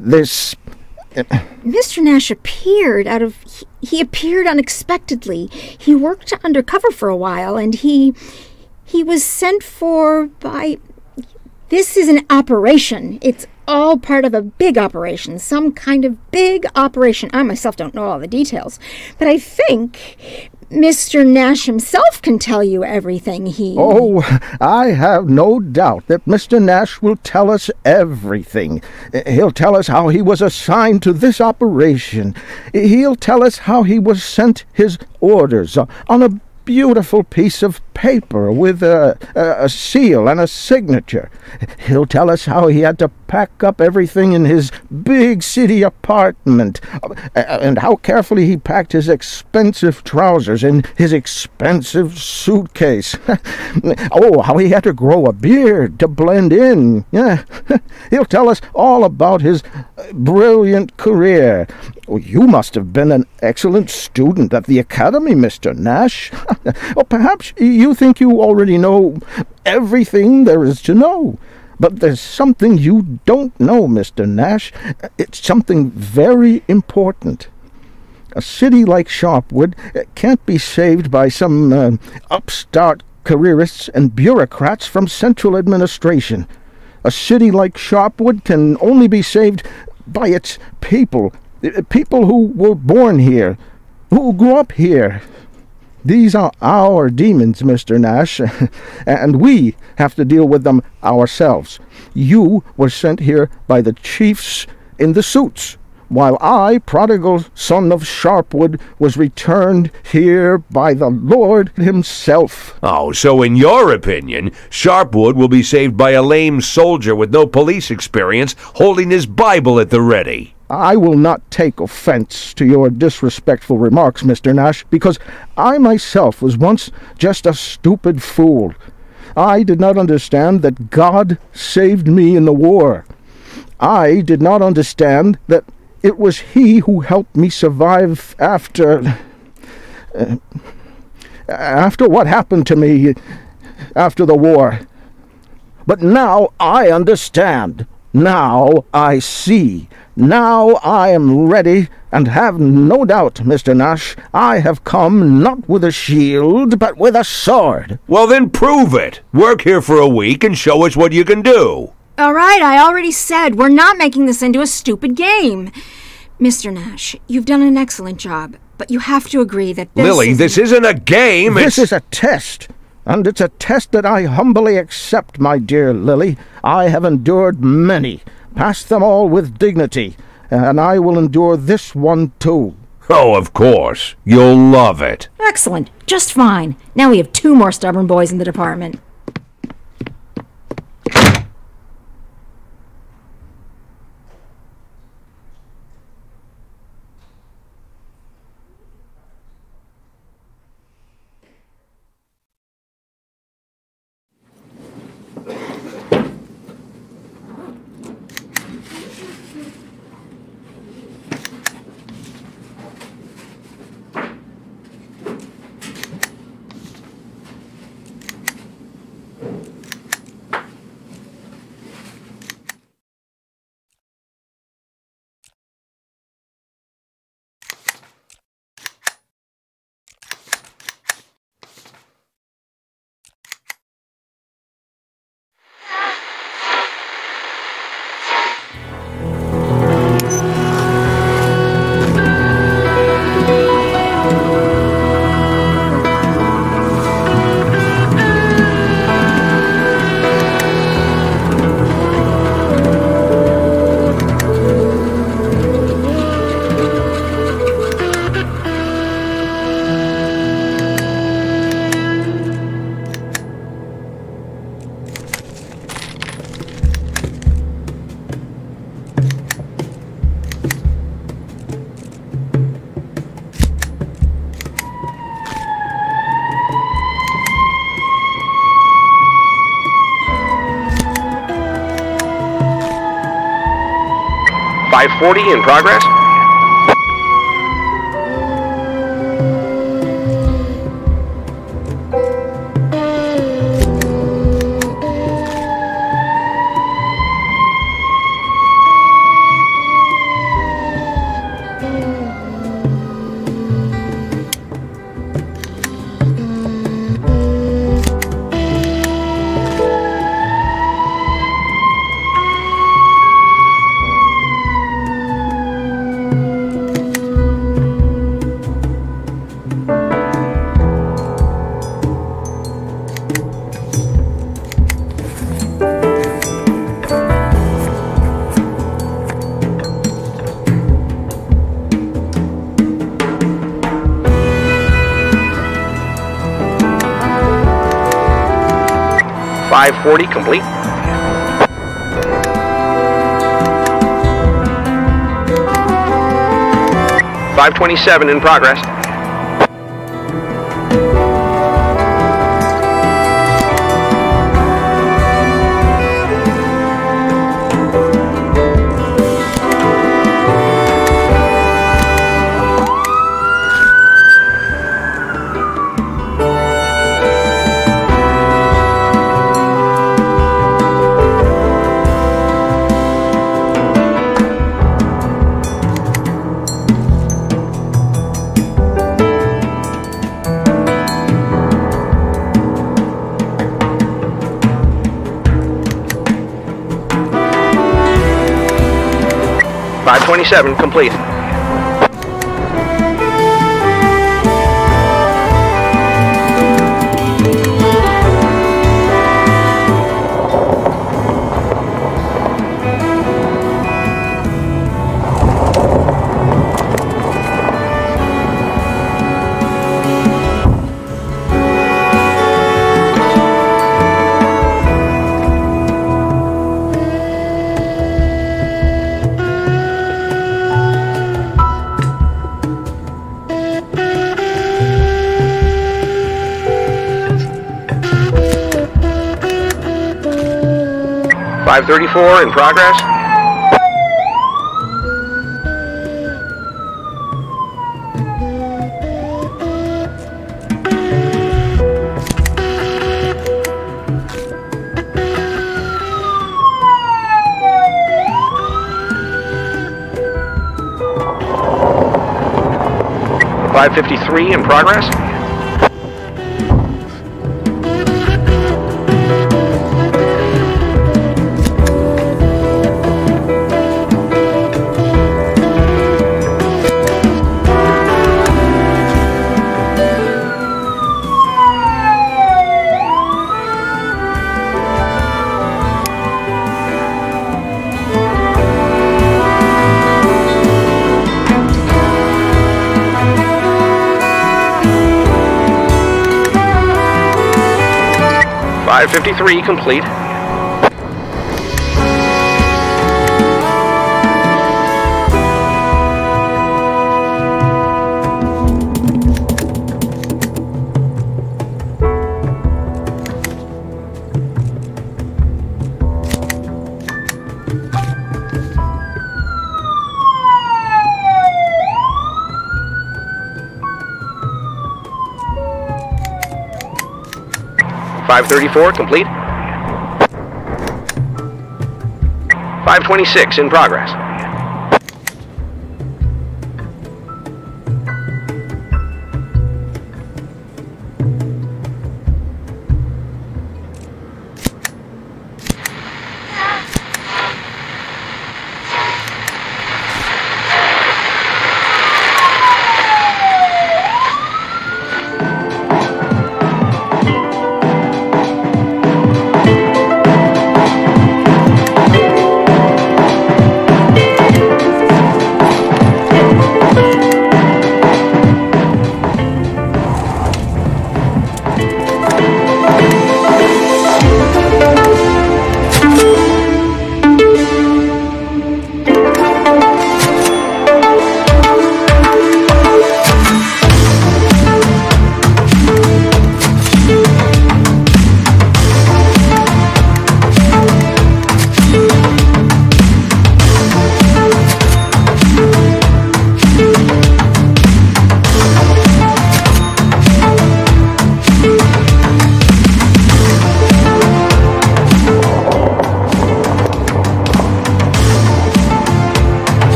Mr. Nash appeared he appeared unexpectedly. He worked undercover for a while, and he was sent for by... This is an operation. It's all part of a big operation, some kind of big operation. I myself don't know all the details, but I think Mr. Nash himself can tell you everything Oh, I have no doubt that Mr. Nash will tell us everything. He'll tell us how he was assigned to this operation. He'll tell us how he was sent his orders on a beautiful piece of paper with a seal and a signature. He'll tell us how he had to pack up everything in his big city apartment, and how carefully he packed his expensive trousers in his expensive suitcase. Oh, how he had to grow a beard to blend in. Yeah. He'll tell us all about his brilliant career. You must have been an excellent student at the academy, Mr. Nash. Or perhaps you think you already know everything there is to know. But there's something you don't know, Mr. Nash. It's something very important. A city like Sharpwood can't be saved by some upstart careerists and bureaucrats from central administration. A city like Sharpwood can only be saved by its people. People who were born here, who grew up here. These are our demons, Mr. Nash, and we have to deal with them ourselves. You were sent here by the chiefs in the suits. while I, prodigal son of Sharpwood, was returned here by the Lord himself. Oh, so in your opinion, Sharpwood will be saved by a lame soldier with no police experience holding his Bible at the ready? I will not take offense to your disrespectful remarks, Mr. Nash, because I myself was once just a stupid fool. I did not understand that God saved me in the war. I did not understand that it was He who helped me survive after what happened to me after the war. But now I understand. Now I see. Now I am ready, and have no doubt, Mr. Nash, I have come not with a shield, but with a sword. Well, then prove it. Work here for a week and show us what you can do. All right, I already said we're not making this into a stupid game. Mr. Nash, you've done an excellent job, but you have to agree that this isn't a game. This is a test. And it's a test that I humbly accept, my dear Lily. I have endured many, passed them all with dignity, and I will endure this one too. Oh, of course. You'll love it. Excellent. Just fine. Now we have 2 more stubborn boys in the department. .540 in progress. .540 complete. .527 in progress. .527 complete. 534 in progress. .553 in progress. .553 complete. .534 complete. 526 in progress.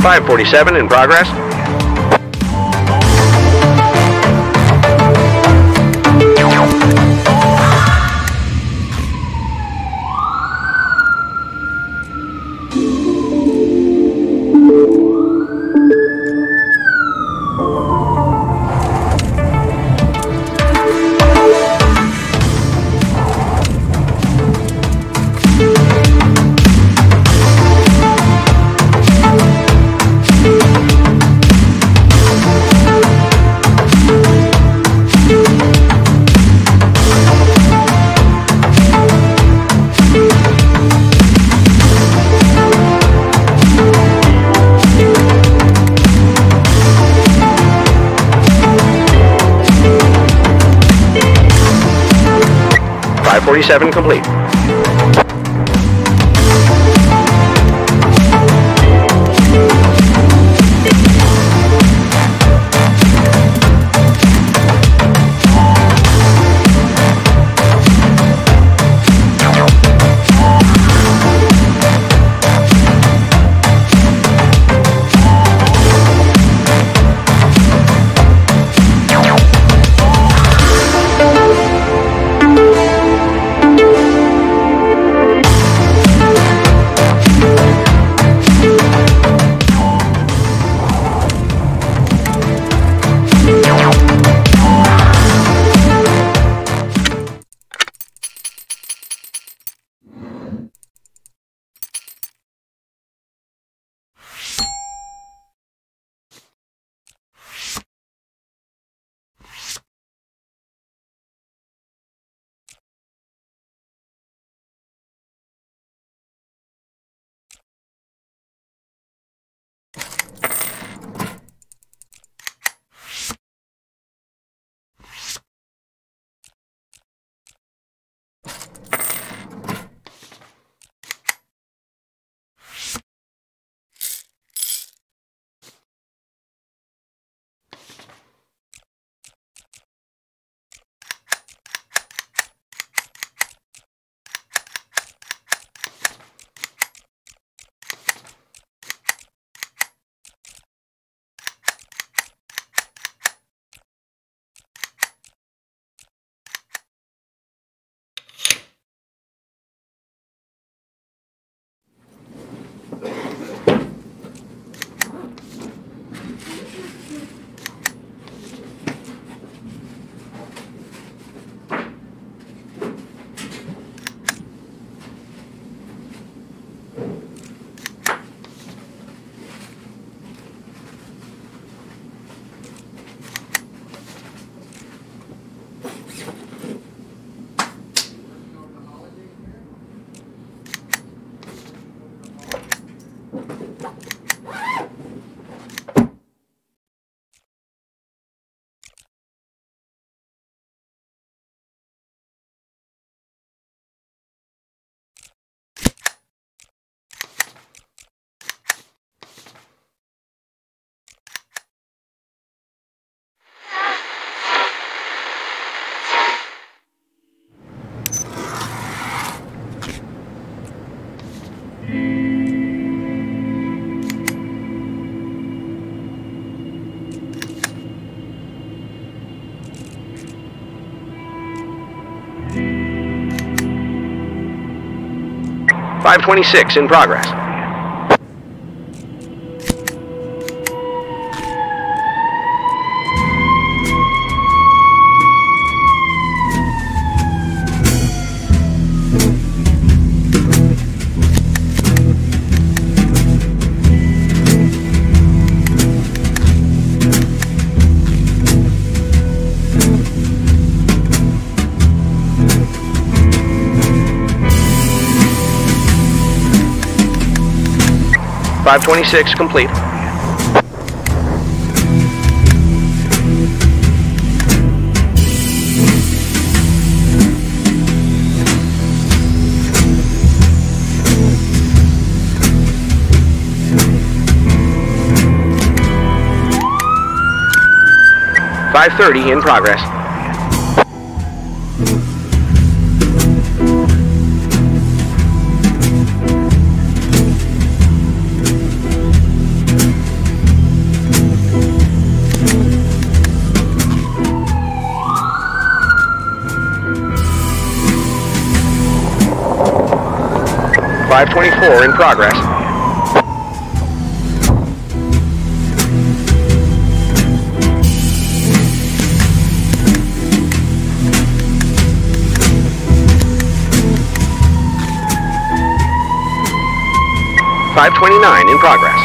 .547 in progress. .547 complete. 526 in progress. .526 complete. .530 in progress. .524 in progress. .529 in progress.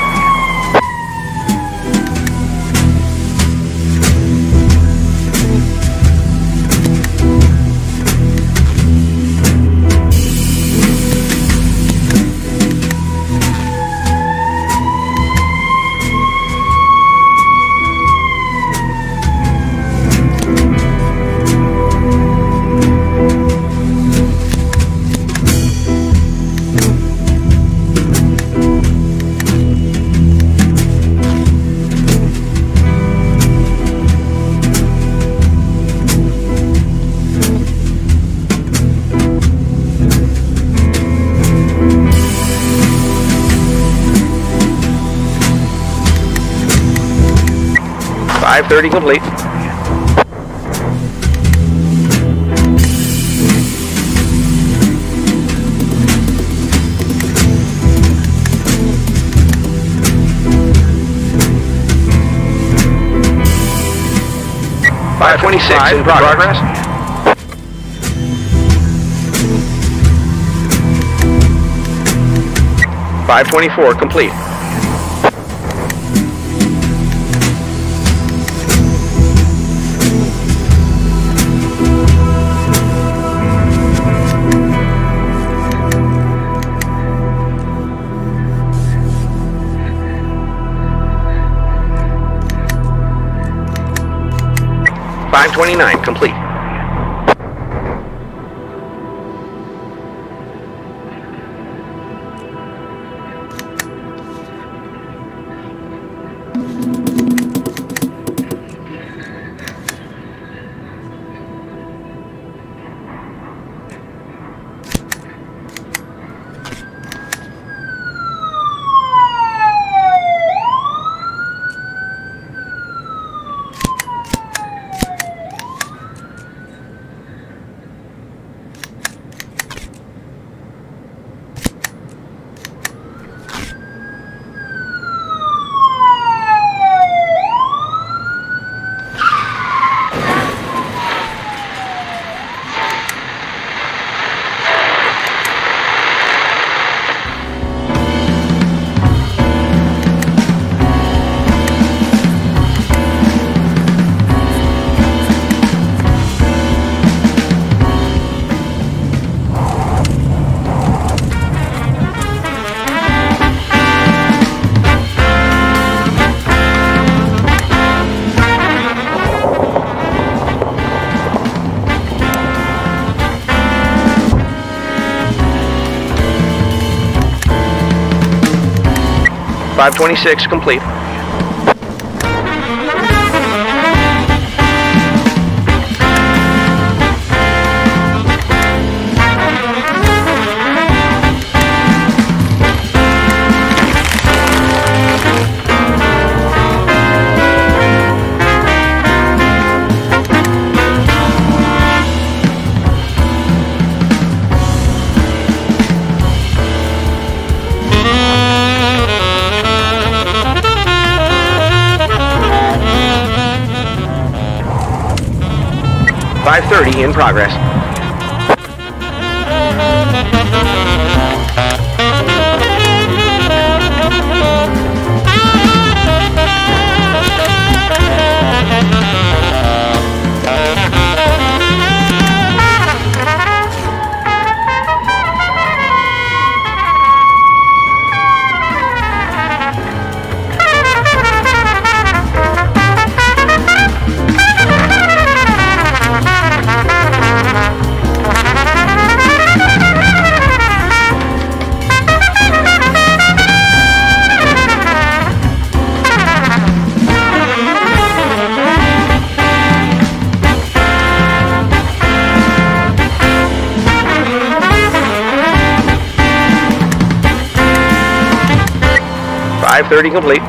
.530 complete. .526 in progress. .524 complete. .529 complete. .526 complete. 530 in progress. .30 complete.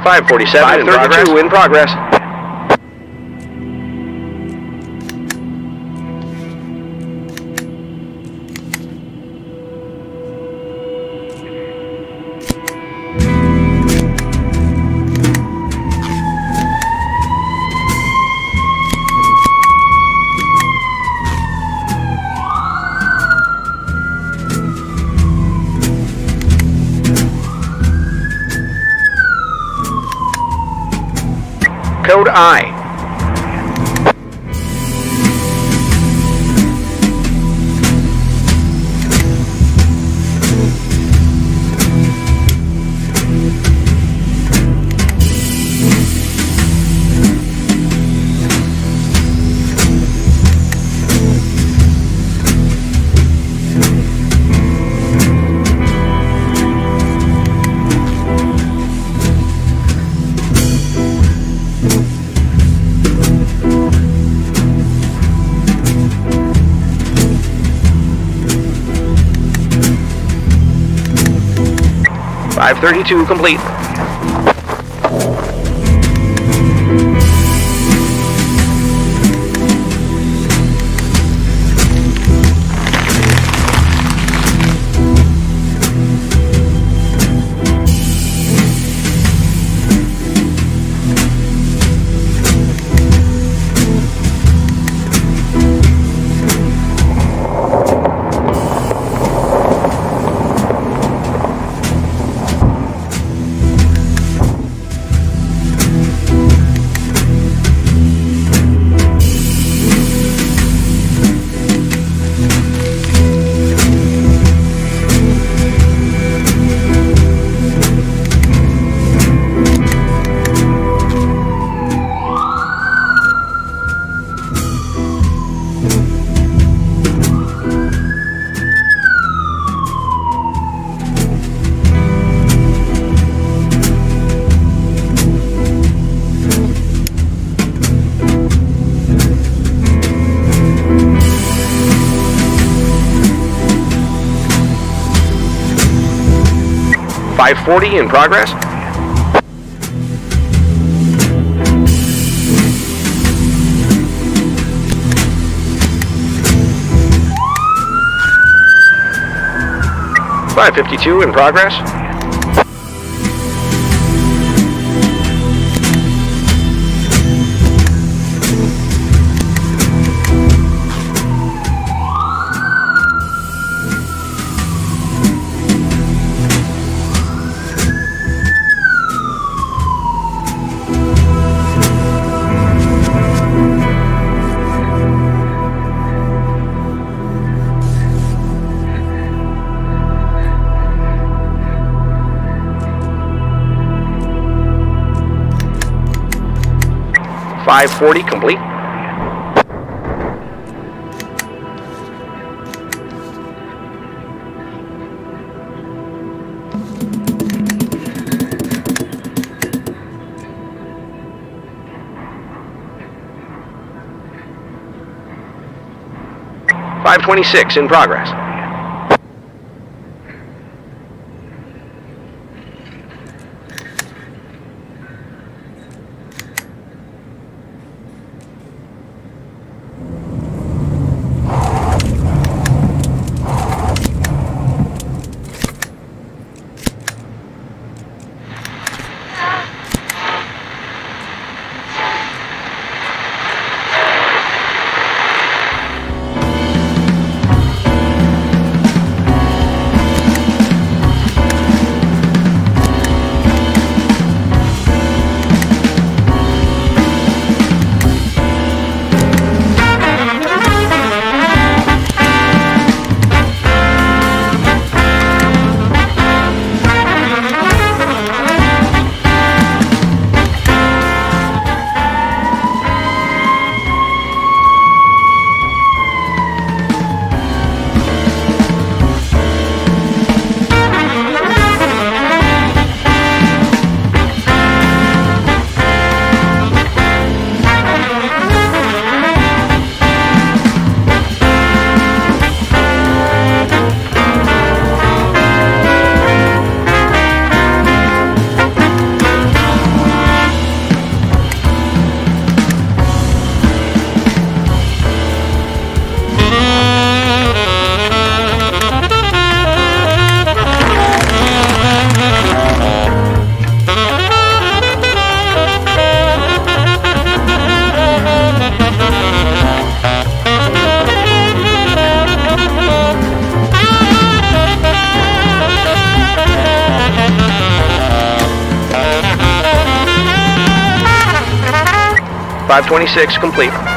.547 532 in progress. Code I. .532 complete. 540 in progress. .552 in progress. .540 complete. .526 in progress. .526 complete.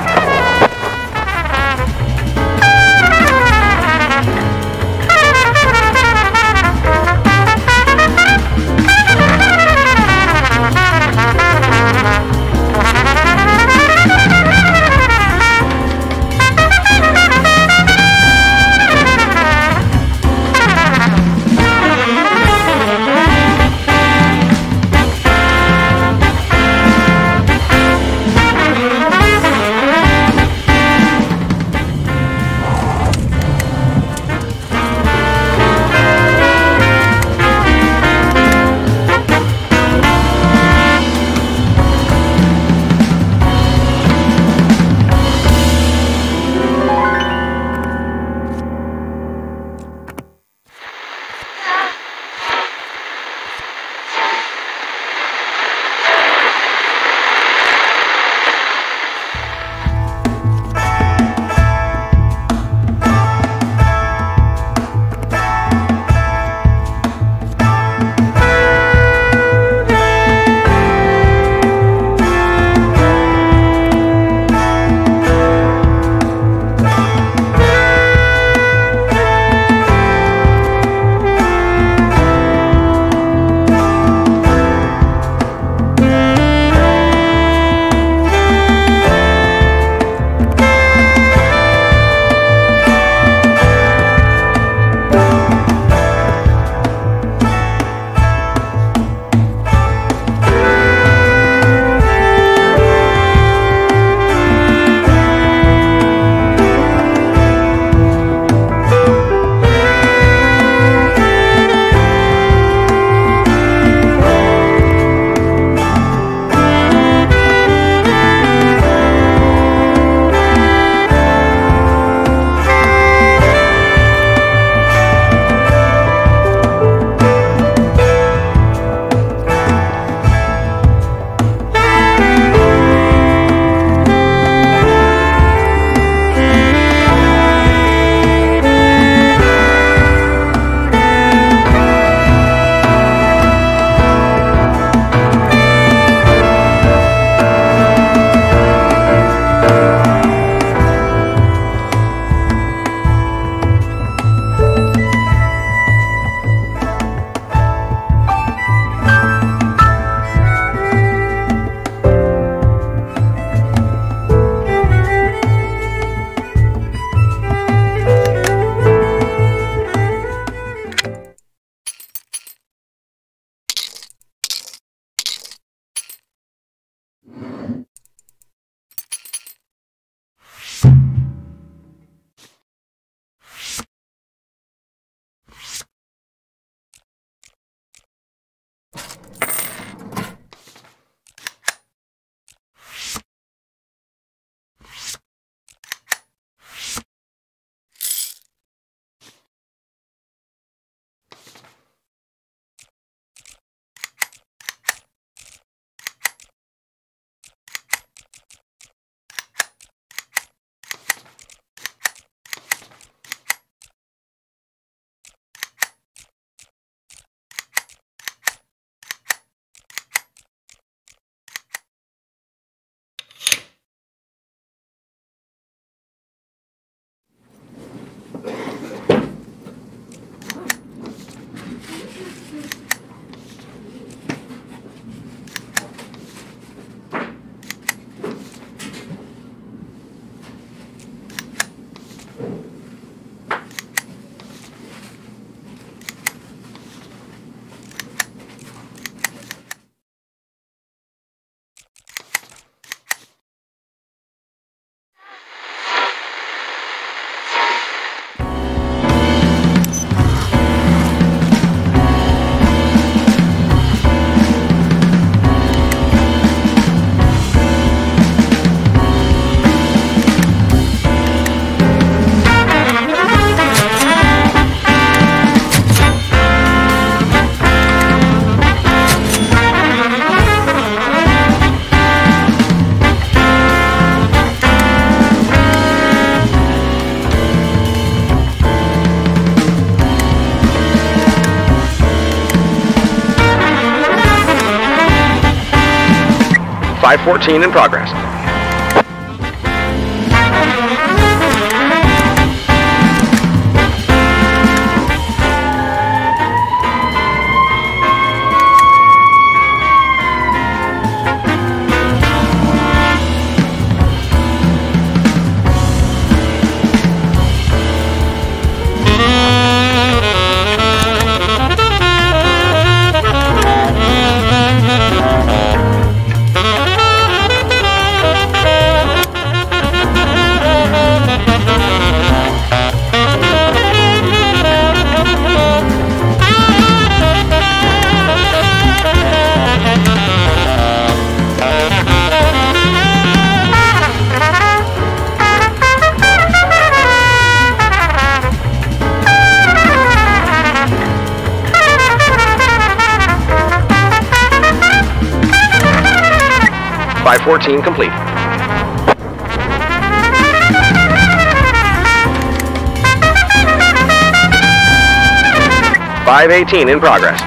514 in progress. .14 complete. .518 in progress.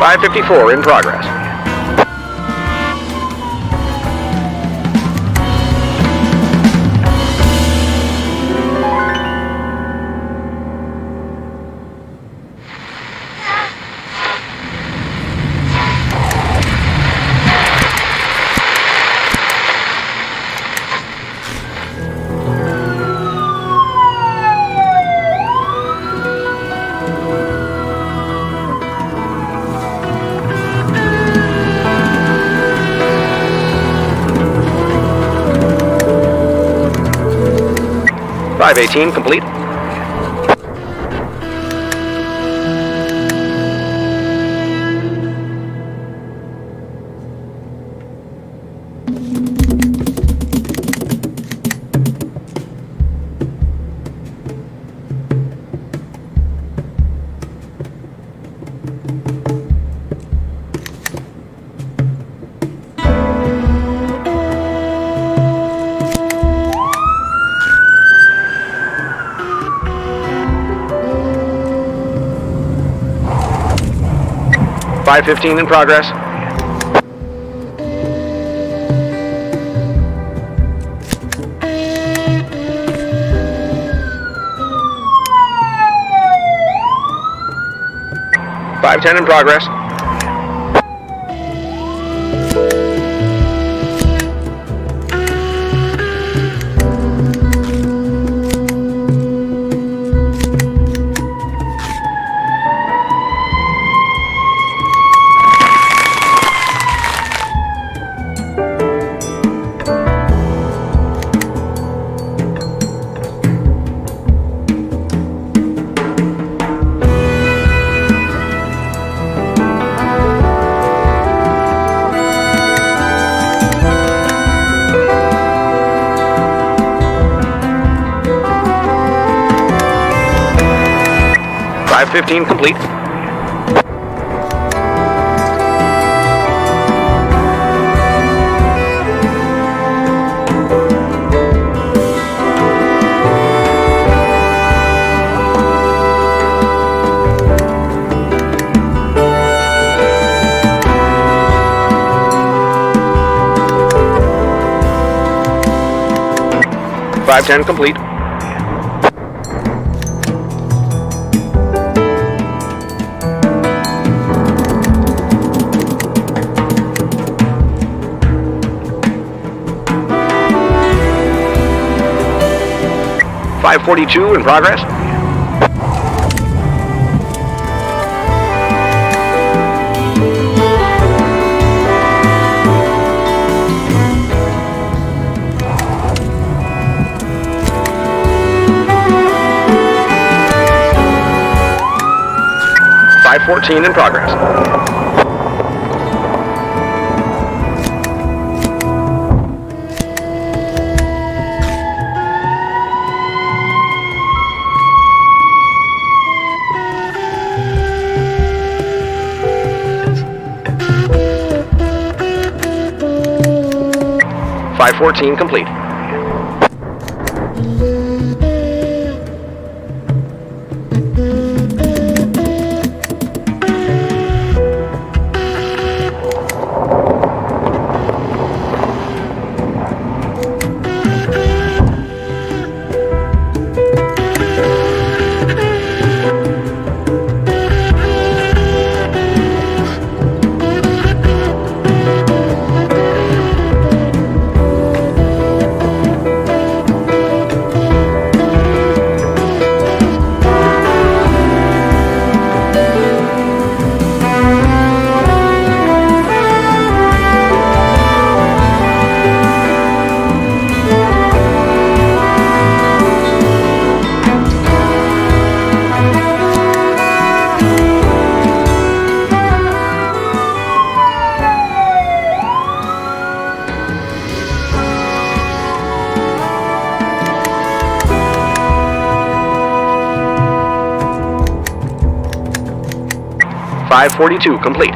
.554 in progress. .518 complete. .515 in progress. .510 in progress. .515 complete. .510 complete. .542 in progress. .514 in progress. 514 complete. .542 complete.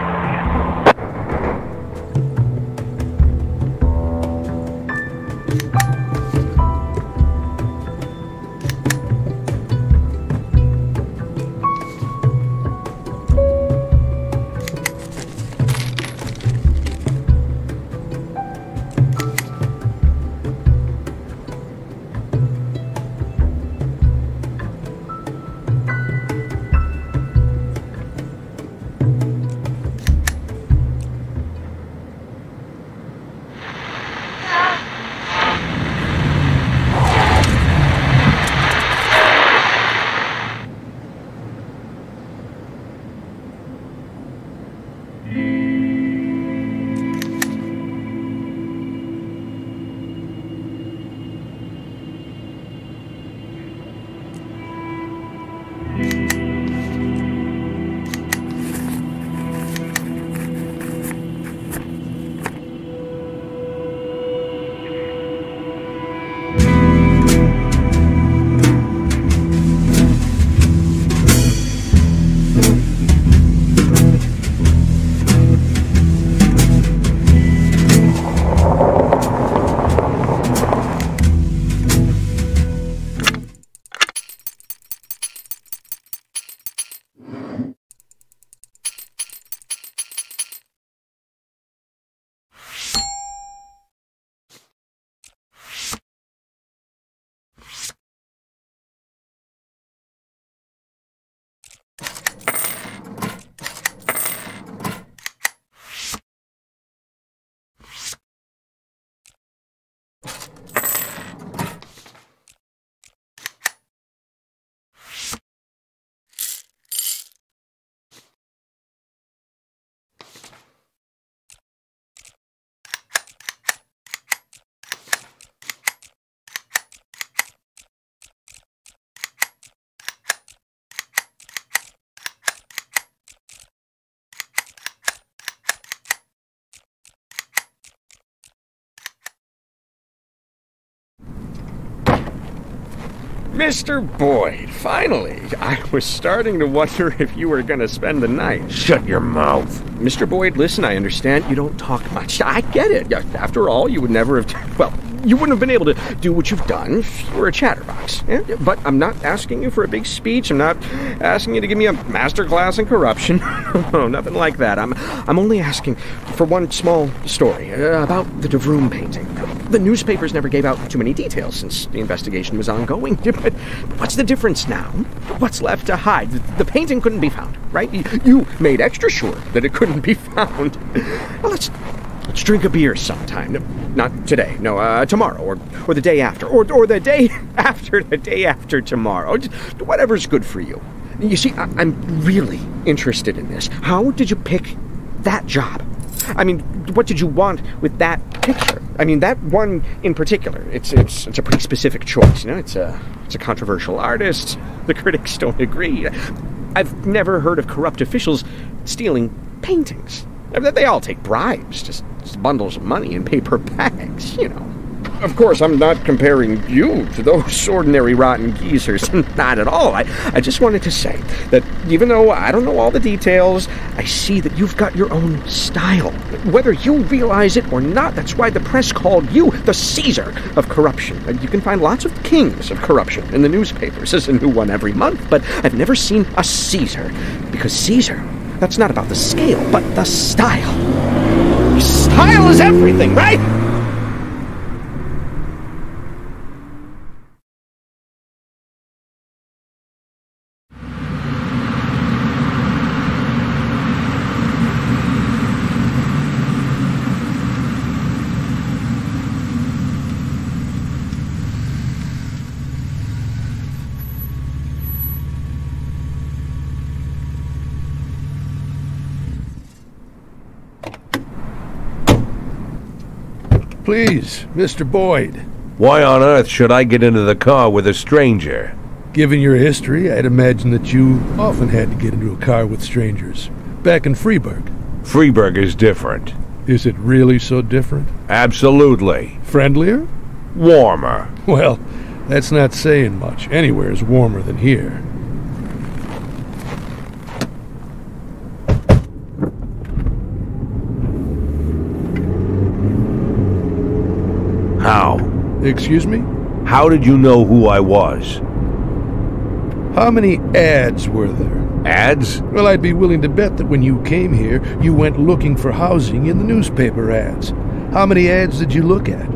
Mr. Boyd, finally. I was starting to wonder if you were going to spend the night. Shut your mouth. Mr. Boyd, listen, I understand you don't talk much. I get it. After all, you would never have... Well, you wouldn't have been able to do what you've done if you were a chatterbox. Yeah? But I'm not asking you for a big speech. I'm not asking you to give me a master class in corruption. No, nothing like that. I'm only asking for one small story about the DeVroom painting. The newspapers never gave out too many details since the investigation was ongoing. But what's the difference now? What's left to hide? The painting couldn't be found, right? You made extra sure that it couldn't be found. Well, let's drink a beer sometime. Not today. No, tomorrow, or the day after, or the day after the day after tomorrow. Just whatever's good for you. You see, I'm really interested in this. How did you pick that job? I mean, what did you want with that picture? I mean, that one in particular. It's a pretty specific choice. You know, it's a controversial artist. The critics don't agree. I've never heard of corrupt officials stealing paintings. They all take bribes, just bundles of money in paper bags, you know. of course, I'm not comparing you to those ordinary rotten geezers. Not at all. I just wanted to say that even though I don't know all the details, I see that you've got your own style. Whether you realize it or not, that's why the press called you the Caesar of corruption. And you can find lots of kings of corruption in the newspapers. There's a new one every month, but I've never seen a Caesar. Because Caesar, that's not about the scale, but the style. Style is everything, right? Please, Mr. Boyd. Why on earth should I get into the car with a stranger? Given your history, I'd imagine that you often had to get into a car with strangers. Back in Freeburg. Freeburg is different. Is it really so different? Absolutely. Friendlier? Warmer. Well, that's not saying much. Anywhere is warmer than here. How? Excuse me? How did you know who I was? How many ads were there? Ads? Well, I'd be willing to bet that when you came here, you went looking for housing in the newspaper ads. How many ads did you look at?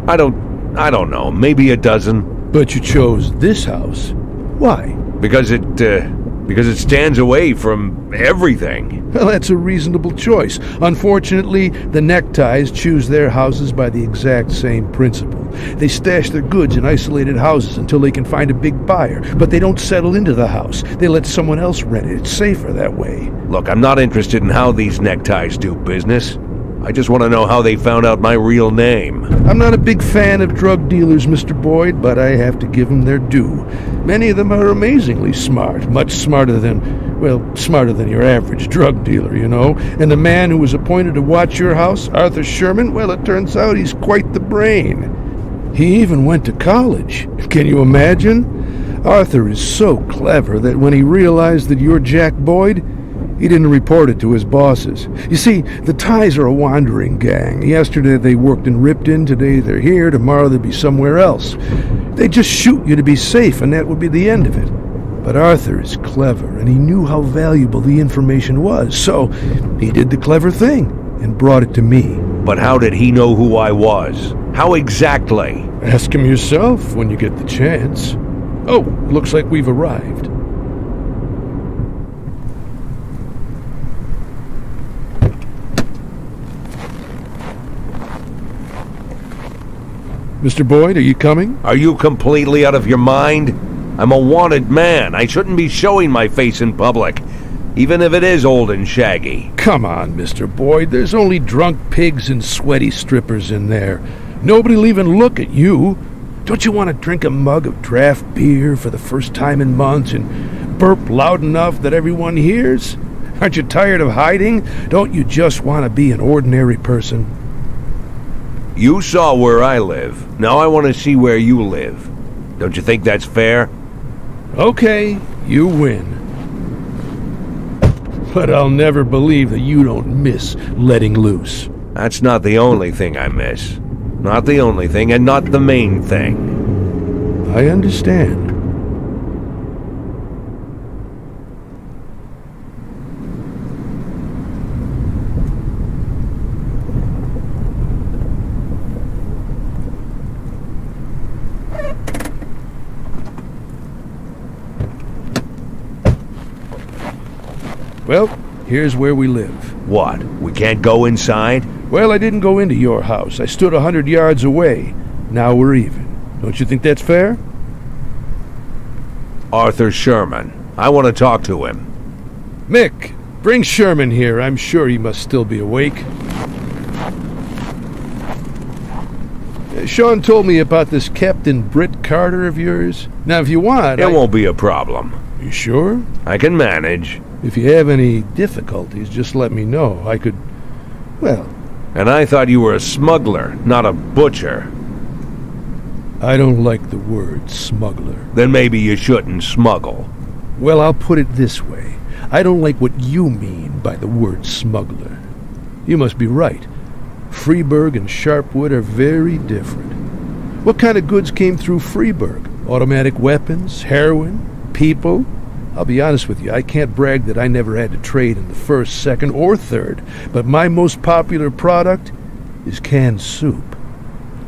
I don't know. Maybe a dozen. But you chose this house. Why? Because it stands away from everything. Well, that's a reasonable choice. Unfortunately, the neckties choose their houses by the exact same principle. They stash their goods in isolated houses until they can find a big buyer, but they don't settle into the house. They let someone else rent it. It's safer that way. Look, I'm not interested in how these neckties do business. I just want to know how they found out my real name. I'm not a big fan of drug dealers, Mr. Boyd, but I have to give them their due. Many of them are amazingly smart, much smarter than your average drug dealer, you know. And the man who was appointed to watch your house, Arthur Sherman, well, it turns out he's quite the brain. He even went to college. Can you imagine? Arthur is so clever that when he realized that you're Jack Boyd, he didn't report it to his bosses. You see, the Ties are a wandering gang. Yesterday they worked in Ripton, today they're here, tomorrow they'll be somewhere else. They just shoot you to be safe, and that would be the end of it. But Arthur is clever, and he knew how valuable the information was, so he did the clever thing and brought it to me. But how did he know who I was? How exactly? Ask him yourself when you get the chance. Oh, looks like we've arrived. Mr. Boyd, are you coming? Are you completely out of your mind? I'm a wanted man. I shouldn't be showing my face in public, even if it is old and shaggy. Come on, Mr. Boyd. There's only drunk pigs and sweaty strippers in there. Nobody'll even look at you. Don't you want to drink a mug of draft beer for the first time in months and burp loud enough that everyone hears? Aren't you tired of hiding? Don't you just want to be an ordinary person? You saw where I live. Now I want to see where you live. Don't you think that's fair? Okay, you win. But I'll never believe that you don't miss letting loose. That's not the only thing I miss. Not the only thing, and not the main thing. I understand. Well, here's where we live. What? We can't go inside? Well, I didn't go into your house. I stood 100 yards away. Now we're even. Don't you think that's fair? Arthur Sherman. I want to talk to him. Mick, bring Sherman here. I'm sure he must still be awake. Sean told me about this Captain Britt Carter of yours. Now, if you want... It won't be a problem. You sure? I can manage. If you have any difficulties, just let me know. I could... well... And I thought you were a smuggler, not a butcher. I don't like the word smuggler. Then maybe you shouldn't smuggle. Well, I'll put it this way. I don't like what you mean by the word smuggler. You must be right. Freeburg and Sharpwood are very different. What kind of goods came through Freeburg? Automatic weapons? Heroin? People? I'll be honest with you, I can't brag that I never had to trade in the first, second, or third, but my most popular product is canned soup.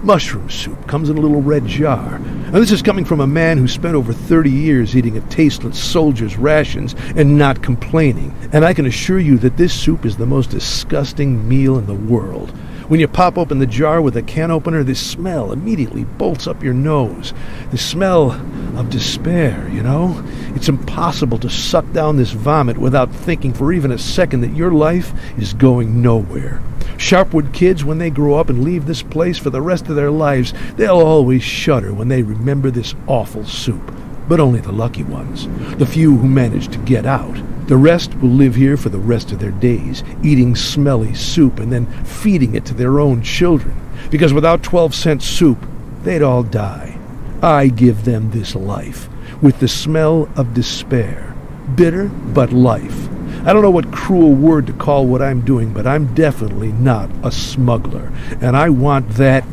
Mushroom soup comes in a little red jar. Now this is coming from a man who spent over 30 years eating a tasteless soldier's rations and not complaining. And I can assure you that this soup is the most disgusting meal in the world. When you pop open the jar with a can opener, this smell immediately bolts up your nose. The smell of despair, you know? It's impossible to suck down this vomit without thinking for even a second that your life is going nowhere. Sharpwood kids, when they grow up and leave this place for the rest of their lives, they'll always shudder when they remember this awful soup. But only the lucky ones, the few who manage to get out. The rest will live here for the rest of their days, eating smelly soup and then feeding it to their own children. Because without 12-cent soup, they'd all die. I give them this life, with the smell of despair. Bitter, but life. I don't know what cruel word to call what I'm doing, but I'm definitely not a smuggler. And I want that...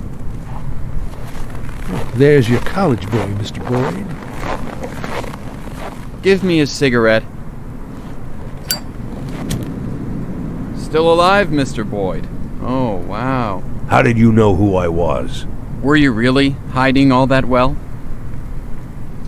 Oh, there's your college boy, Mr. Boyd. Give me a cigarette. Still alive, Mr. Boyd. Oh, wow. How did you know who I was? Were you really hiding all that well?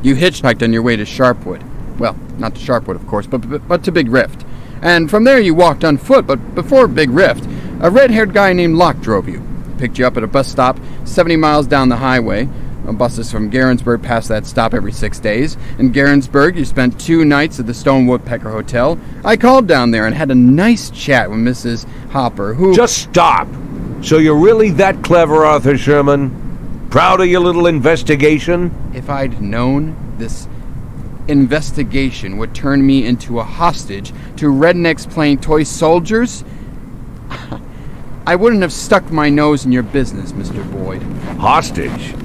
You hitchhiked on your way to Sharpwood. Well, not to Sharpwood, of course, but to Big Rift. And from there you walked on foot, but before Big Rift, a red-haired guy named Locke drove you. Picked you up at a bus stop 70 miles down the highway. Buses from Garensburg pass that stop every 6 days. In Garensburg, you spent 2 nights at the Stone Woodpecker Hotel. I called down there and had a nice chat with Mrs. Hopper, who... Just stop! So you're really that clever, Arthur Sherman? Proud of your little investigation? If I'd known this investigation would turn me into a hostage to rednecks playing toy soldiers, I wouldn't have stuck my nose in your business, Mr. Boyd. Hostage?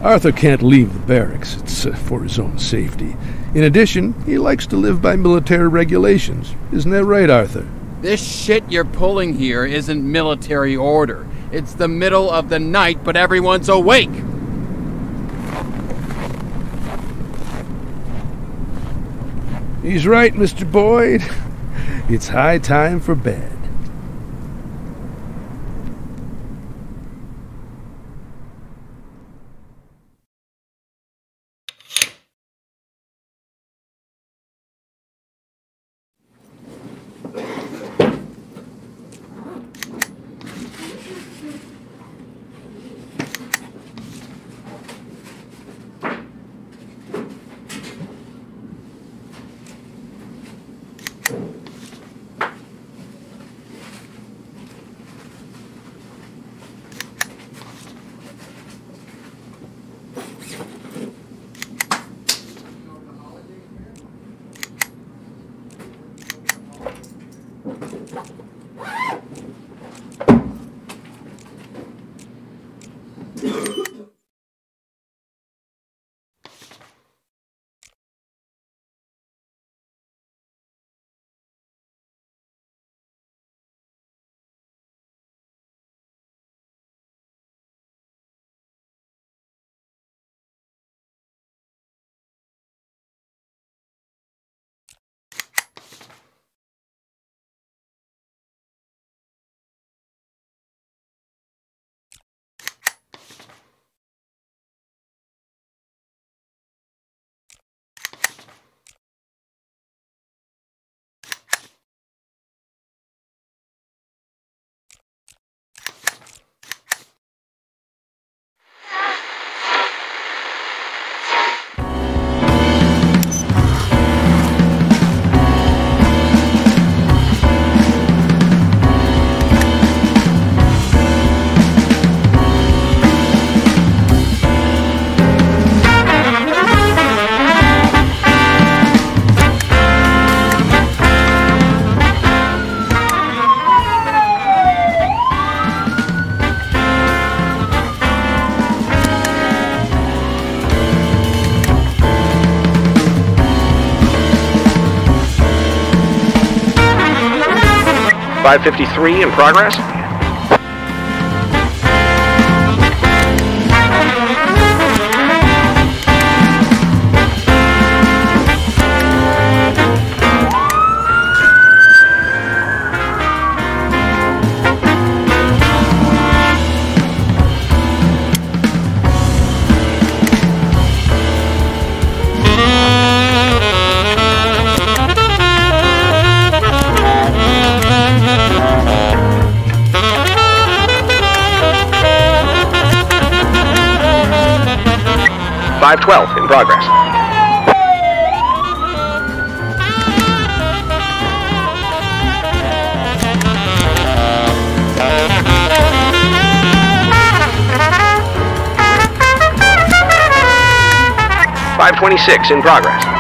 Arthur can't leave the barracks. It's for his own safety. In addition, he likes to live by military regulations. Isn't that right, Arthur? This shit you're pulling here isn't military order. It's the middle of the night, but everyone's awake. He's right, Mr. Boyd. It's high time for bed. 553 in progress. .512 in progress. .526 in progress.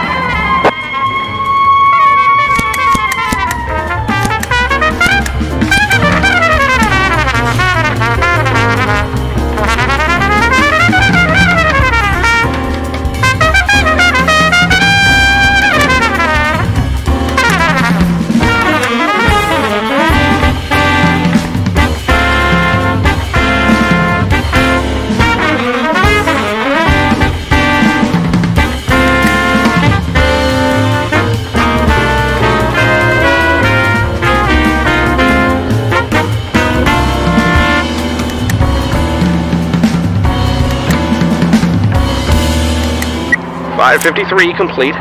.553 complete.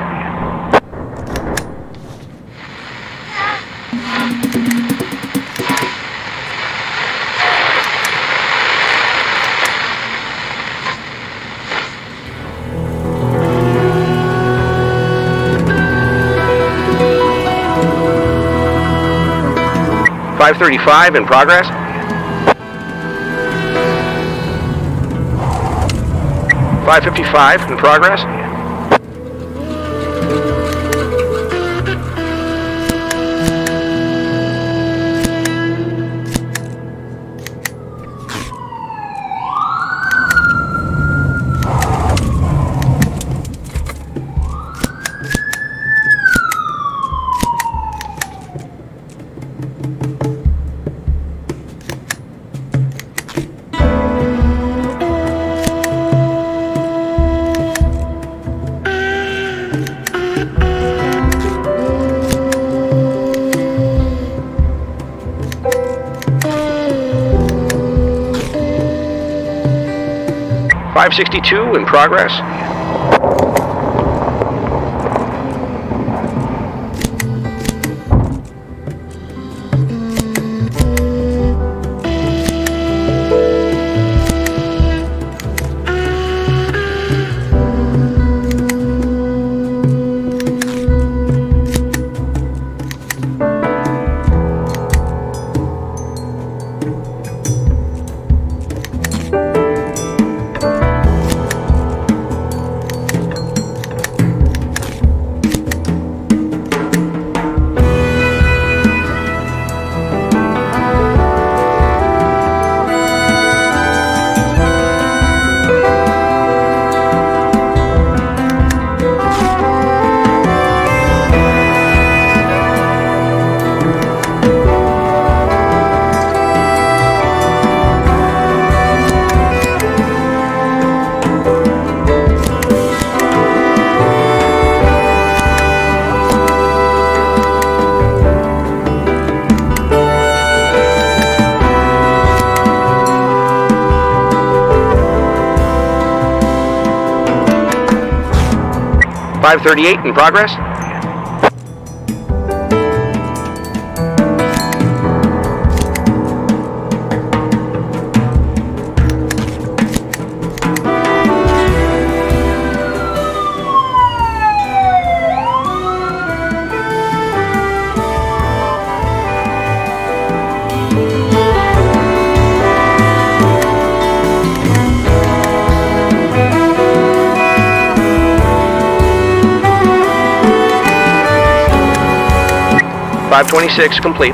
.535 in progress. .555 in progress. .562 in progress. .538 in progress. .526 complete.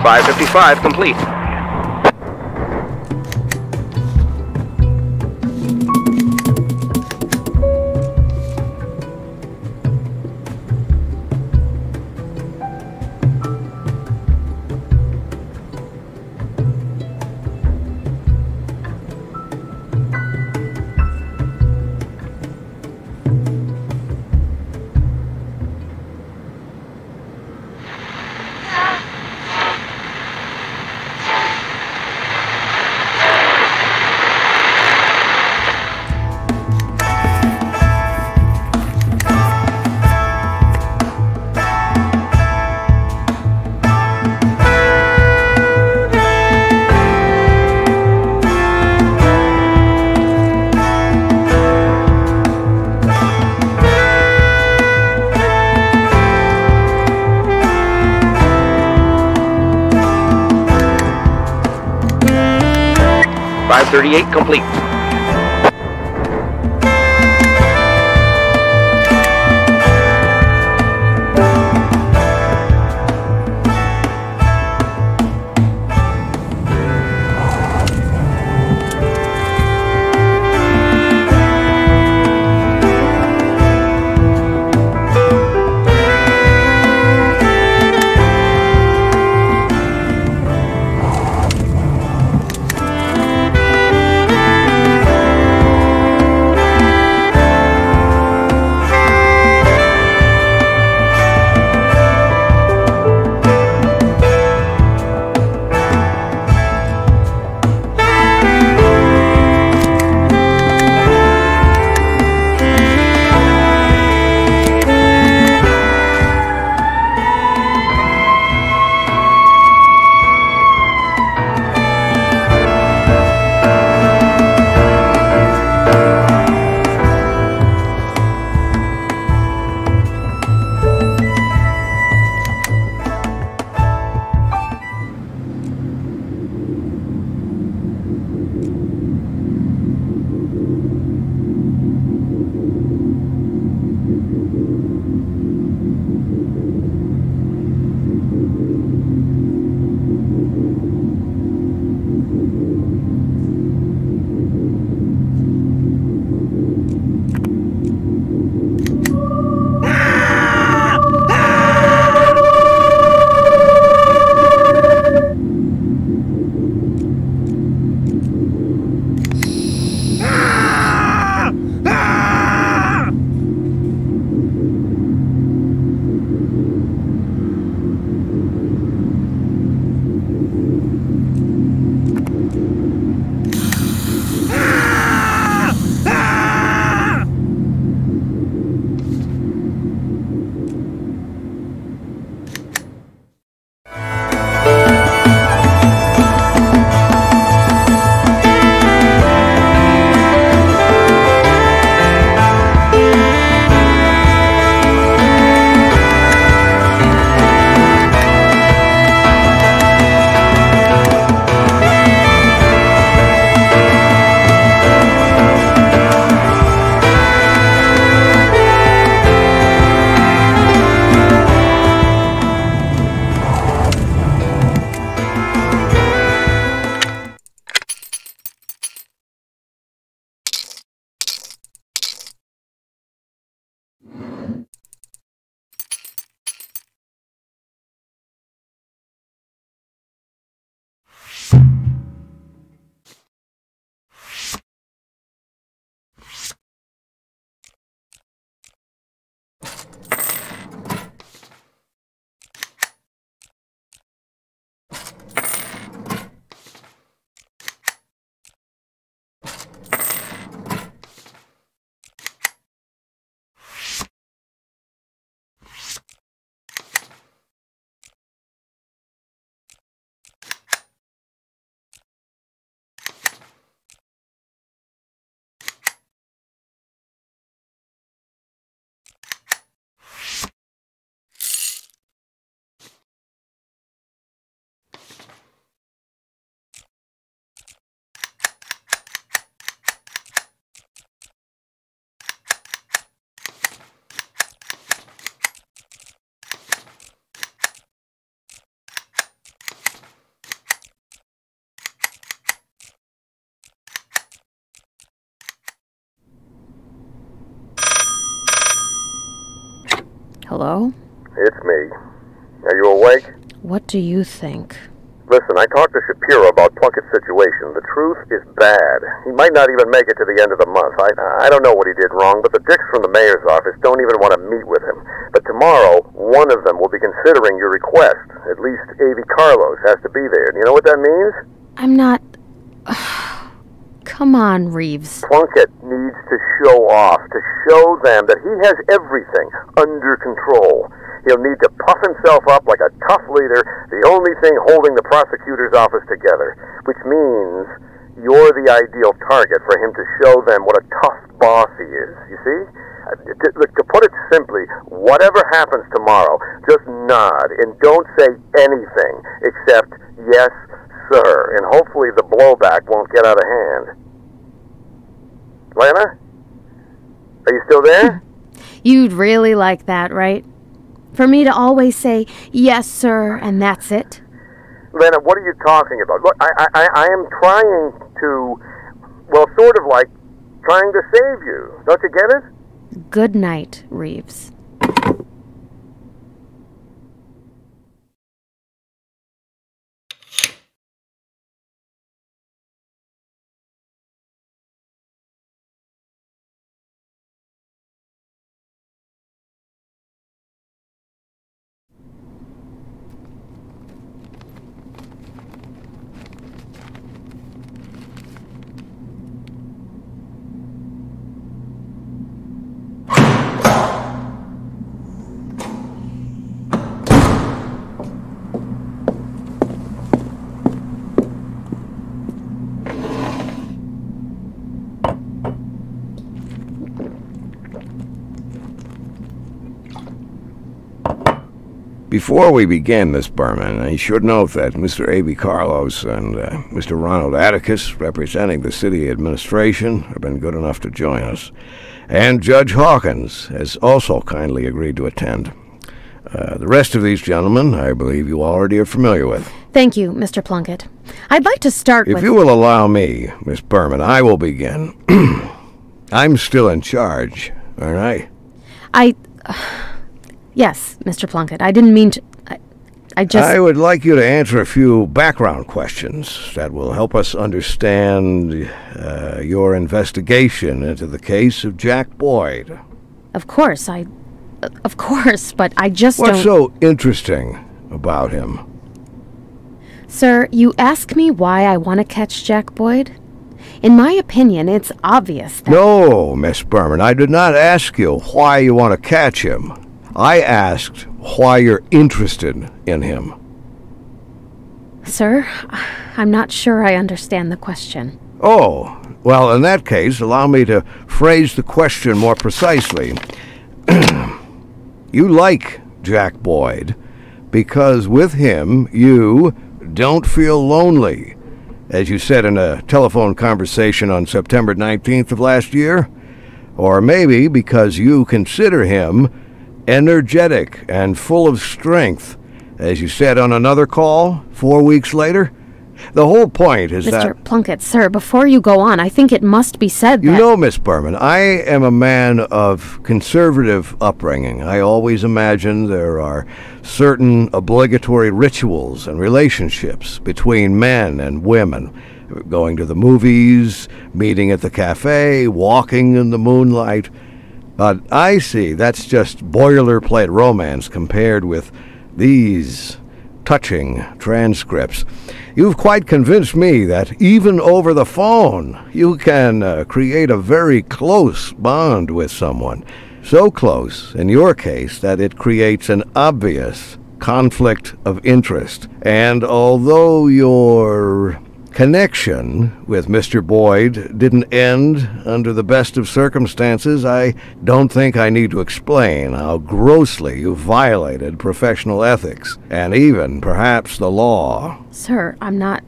555 complete. .38 complete. Hello? It's me. Are you awake? What do you think? Listen, I talked to Shapiro about Plunkett's situation. The truth is bad. He might not even make it to the end of the month. I don't know what he did wrong, but the dicks from the mayor's office don't even want to meet with him. But tomorrow, one of them will be considering your request. At least Avi Carlos has to be there. Do you know what that means? I'm not... Come on, Reeves. Plunkett needs to show off, to show them that he has everything under control. He'll need to puff himself up like a tough leader, the only thing holding the prosecutor's office together, which means you're the ideal target for him to show them what a tough boss he is, you see? To put it simply, whatever happens tomorrow, just nod and don't say anything except, yes, sir, and hopefully the blowback won't get out of hand. Lana? Are you still there? You'd really like that, right? For me to always say, yes, sir, and that's it? Lana, what are you talking about? Look, I am trying to, well, sort of like trying to save you. Don't you get it? Good night, Reeves. Before we begin, Miss Berman, I should note that Mr. Avi Carlos and Mr. Ronald Atticus, representing the city administration, have been good enough to join us. And Judge Hawkins has also kindly agreed to attend. The rest of these gentlemen, I believe you already are familiar with. Thank you, Mr. Plunkett. I'd like to start with... If you will allow me, Miss Berman, I will begin. I'm still in charge, all right? Yes, Mr. Plunkett. I didn't mean to... I would like you to answer a few background questions that will help us understand your investigation into the case of Jack Boyd. Of course, but I just What's so interesting about him? Sir, you ask me why I want to catch Jack Boyd? In my opinion, it's obvious that... No, Miss Berman, I did not ask you why you want to catch him. I asked why you're interested in him. Sir, I'm not sure I understand the question. Oh, well, in that case, allow me to phrase the question more precisely. You like Jack Boyd because with him you don't feel lonely, as you said in a telephone conversation on September 19th of last year. Or maybe because you consider him energetic and full of strength, as you said on another call 4 weeks later. The whole point is that... Mr. Plunkett, sir, before you go on, I think it must be said that... You know, Miss Berman, I am a man of conservative upbringing. I always imagine there are certain obligatory rituals and relationships between men and women. Going to the movies, meeting at the cafe, walking in the moonlight... But I see that's just boilerplate romance compared with these touching transcripts. You've quite convinced me that even over the phone, you can create a very close bond with someone. So close, in your case, that it creates an obvious conflict of interest. And although your connection with Mr. Boyd didn't end under the best of circumstances, I don't think I need to explain how grossly you violated professional ethics, and even, perhaps, the law. Sir, I'm not...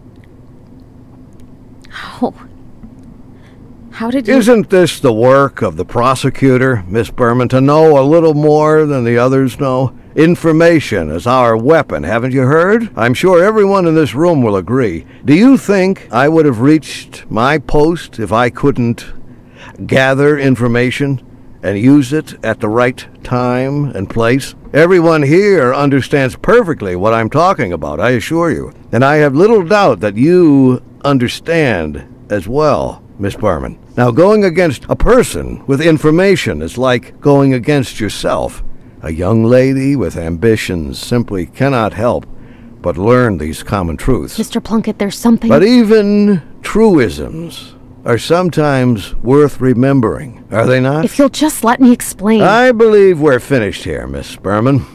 How did you... Isn't this the work of the prosecutor, Miss Berman, to know a little more than the others know? Information is our weapon, haven't you heard? I'm sure everyone in this room will agree. Do you think I would have reached my post if I couldn't gather information? and use it at the right time and place? Everyone here understands perfectly what I'm talking about, I assure you. And I have little doubt that you understand as well, Miss Berman. Now, going against a person with information is like going against yourself. A young lady with ambitions simply cannot help but learn these common truths. Mr. Plunkett, there's something... But even truisms are sometimes worth remembering, are they not? If you'll just let me explain. I believe we're finished here, Miss Berman.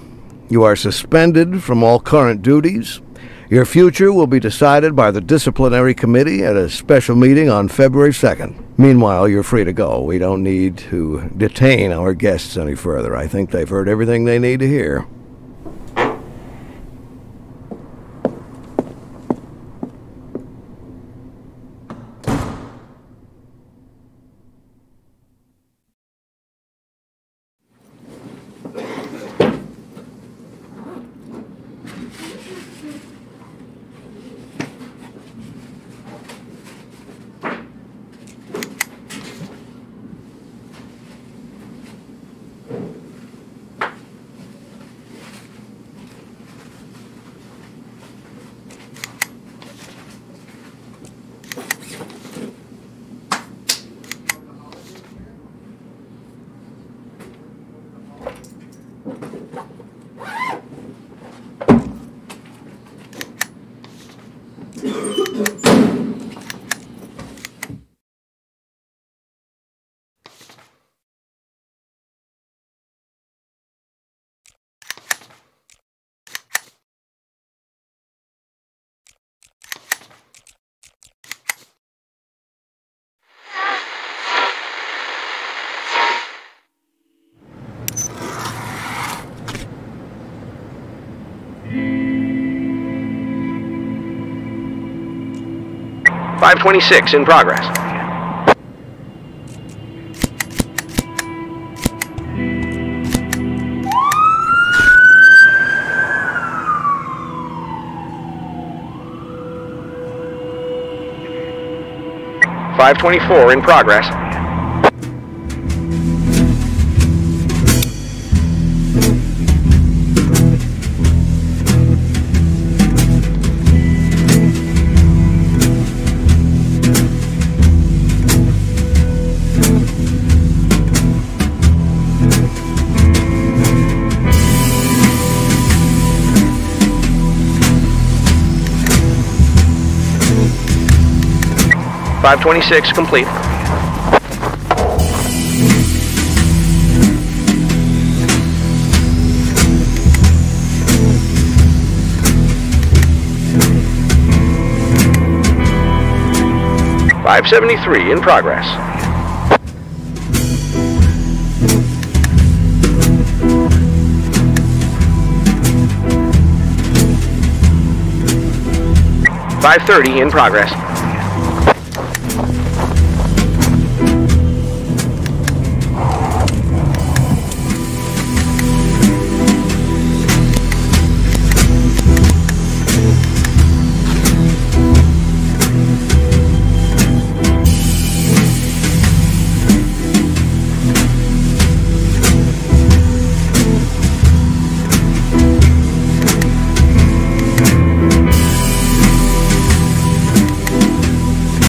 You are suspended from all current duties. Your future will be decided by the disciplinary committee at a special meeting on February 2nd. Meanwhile, you're free to go. We don't need to detain our guests any further. I think they've heard everything they need to hear. .526 in progress. .524 in progress. .526 complete. .573 in progress. .530 in progress.